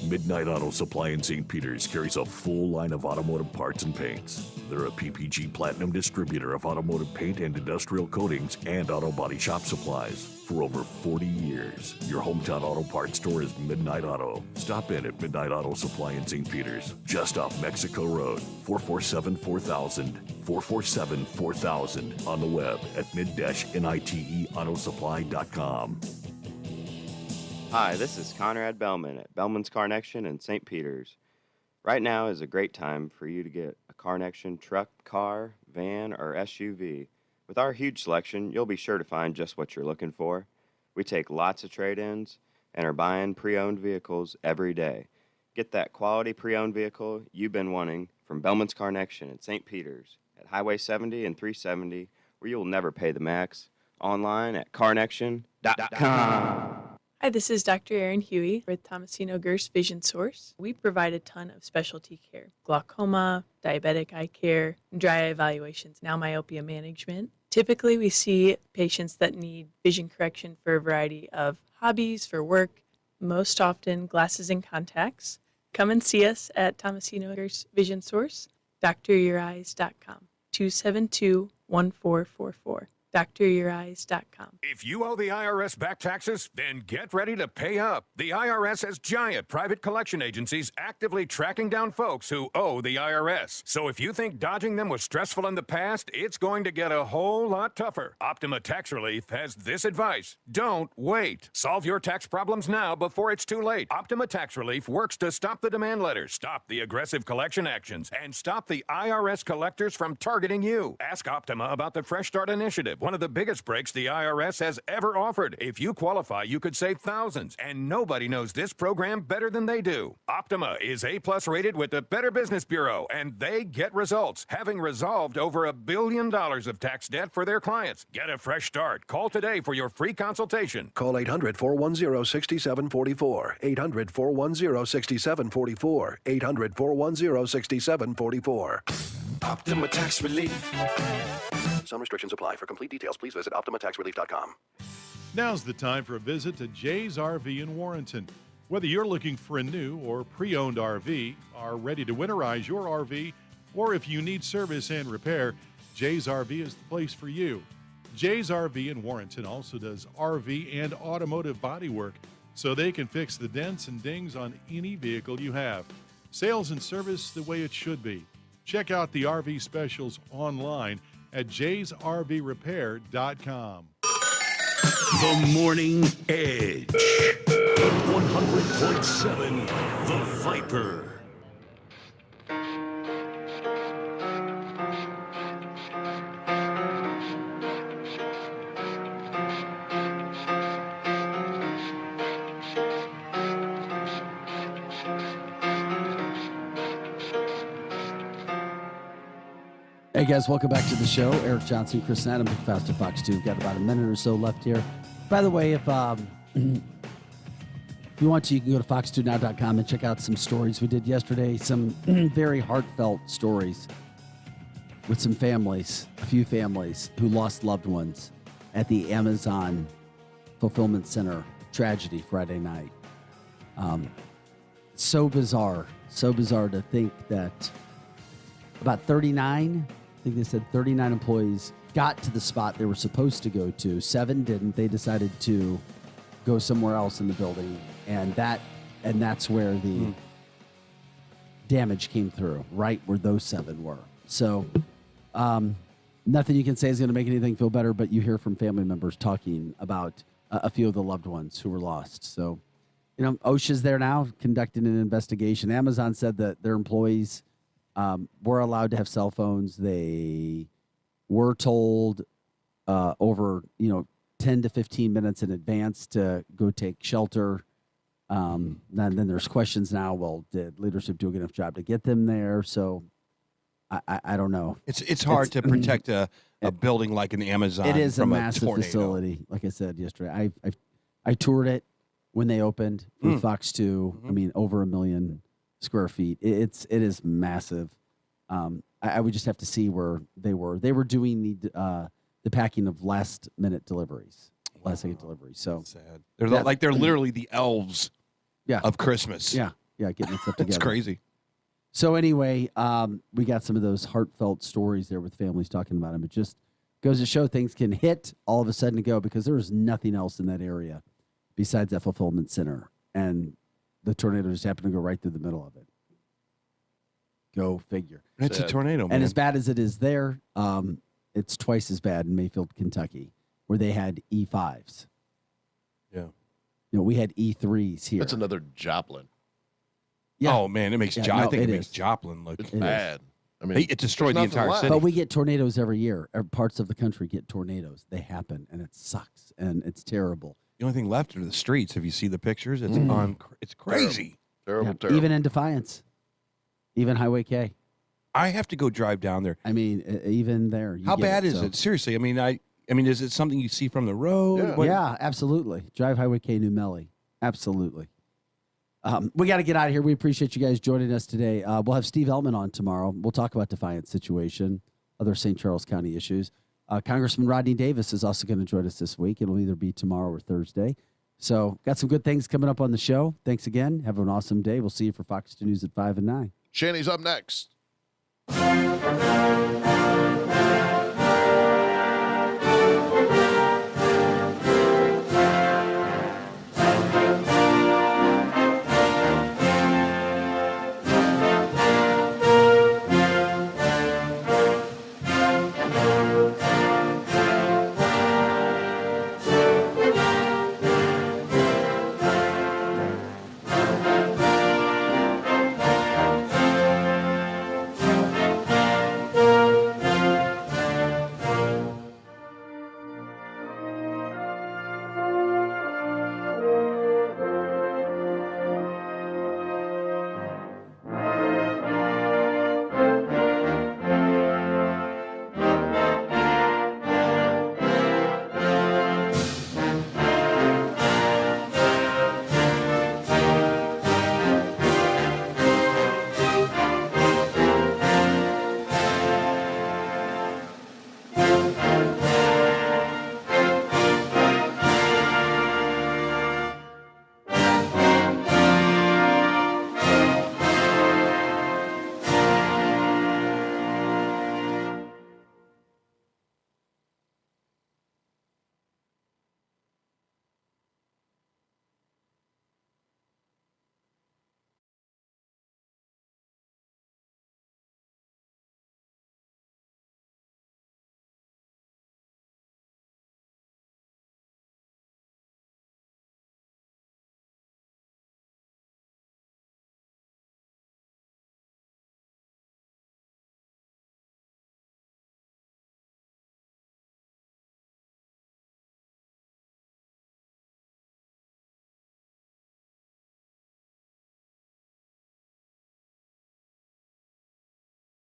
Midnight Auto Supply in St. Peters carries a full line of automotive parts and paints. They're a PPG Platinum distributor of automotive paint and industrial coatings and auto body shop supplies. For over 40 years, your hometown auto parts store is Midnight Auto. Stop in at Midnight Auto Supply in St. Peters, just off Mexico Road, 447-4000, 447-4000, on the web at mid-niteautosupply.com. Hi, this is Conrad Bellman at Bellman's Carnection in St. Peters. Right now is a great time for you to get a Carnection truck, car, van, or SUV. With our huge selection, you'll be sure to find just what you're looking for. We take lots of trade-ins and are buying pre-owned vehicles every day. Get that quality pre-owned vehicle you've been wanting from Bellman's Carnection in St. Peters at Highway 70 and 370, where you'll never pay the max. Online at carnection.com. Hi, this is Dr. Erin Huey with Tomasino Gerst Vision Source. We provide a ton of specialty care: glaucoma, diabetic eye care, dry eye evaluations, now myopia management. Typically, we see patients that need vision correction for a variety of hobbies, for work, most often glasses and contacts. Come and see us at Tomasino Gerst Vision Source, dryoureyes.com, 272-1444. dryoureyes.com. If you owe the IRS back taxes, then get ready to pay up. The IRS has giant private collection agencies actively tracking down folks who owe the IRS. So if you think dodging them was stressful in the past, it's going to get a whole lot tougher. Optima Tax Relief has this advice: don't wait. Solve your tax problems now before it's too late. Optima Tax Relief works to stop the demand letters, stop the aggressive collection actions, and stop the IRS collectors from targeting you. Ask Optima about the Fresh Start Initiative, one of the biggest breaks the IRS has ever offered. If you qualify, you could save thousands, and nobody knows this program better than they do. Optima is A+ rated with the Better Business Bureau, and they get results, having resolved over $1 billion of tax debt for their clients. Get a fresh start. Call today for your free consultation. Call 800-410-6744. 800-410-6744. 800-410-6744. Optima Tax Relief. Some restrictions apply. For complete details, please visit OptimaTaxRelief.com. Now's the time for a visit to Jay's RV in Warrenton. Whether you're looking for a new or pre-owned RV, are ready to winterize your RV, or if you need service and repair, Jay's RV is the place for you. Jay's RV in Warrenton also does RV and automotive body work, so they can fix the dents and dings on any vehicle you have. Sales and service the way it should be. Check out the RV specials online at jaysrvrepair.com. The Morning Edge. 100.7 The Viper. Hey guys, welcome back to the show. Eric Johnson, Chris Adam, Big Faust at Fox 2. Got about a minute or so left here. By the way, if If you want to, you can go to fox2now.com and check out some stories we did yesterday. Some very heartfelt stories with some families, a few families who lost loved ones at the Amazon Fulfillment Center tragedy Friday night. So bizarre to think that about 39, I think they said 39 employees got to the spot they were supposed to go to. 7 didn't. They decided to go somewhere else in the building, and that's where the damage came through, right where those 7 were. So nothing you can say is going to make anything feel better, but you hear from family members talking about a few of the loved ones who were lost. So, OSHA's there now conducting an investigation. Amazon said that their employees were allowed to have cell phones. They were told over 10 to 15 minutes in advance to go take shelter. Then there's questions now. Well, did leadership do a good enough job to get them there? So I don't know. It's hard to protect a building like an Amazon. It is from a massive tornado. facility. Like I said yesterday, I toured it when they opened from Fox 2. I mean, over 1 million square feet. It is massive. I would just have to see where they were. They were doing the packing of last second deliveries. So sad. They're they're literally the elves of Christmas. Yeah, getting it stuff together. It's crazy. So anyway, we got some of those heartfelt stories there with families talking about them. It just goes to show things can hit all of a sudden and go, because there was nothing else in that area besides that fulfillment center. And the tornado just happened to go right through the middle of it. Go figure. It's a tornado, man. And as bad as it is there, it's twice as bad in Mayfield, Kentucky, where they had E5s. Yeah. We had E3s here. That's another Joplin. Yeah. Oh, man, it makes I think it makes Joplin look bad. I mean, it destroyed the entire city. But we get tornadoes every year. Parts of the country get tornadoes. They happen, and it sucks, and it's terrible. The only thing left are the streets. Have you seen the pictures? It's it's crazy. Terrible. Even in Defiance, even Highway K. I have to go drive down there. I mean, even there. How bad is it? Seriously, I mean, is it something you see from the road? Yeah, absolutely. Drive Highway K, New Melly. Absolutely. We got to get out of here. We appreciate you guys joining us today. We'll have Steve Eltman on tomorrow. We'll talk about Defiance situation, other St. Charles County issues. Congressman Rodney Davis is also going to join us this week. It'll either be tomorrow or Thursday. So got some good things coming up on the show. Thanks again. Have an awesome day. We'll see you for Fox 2 News at 5 and 9. Shanny's up next.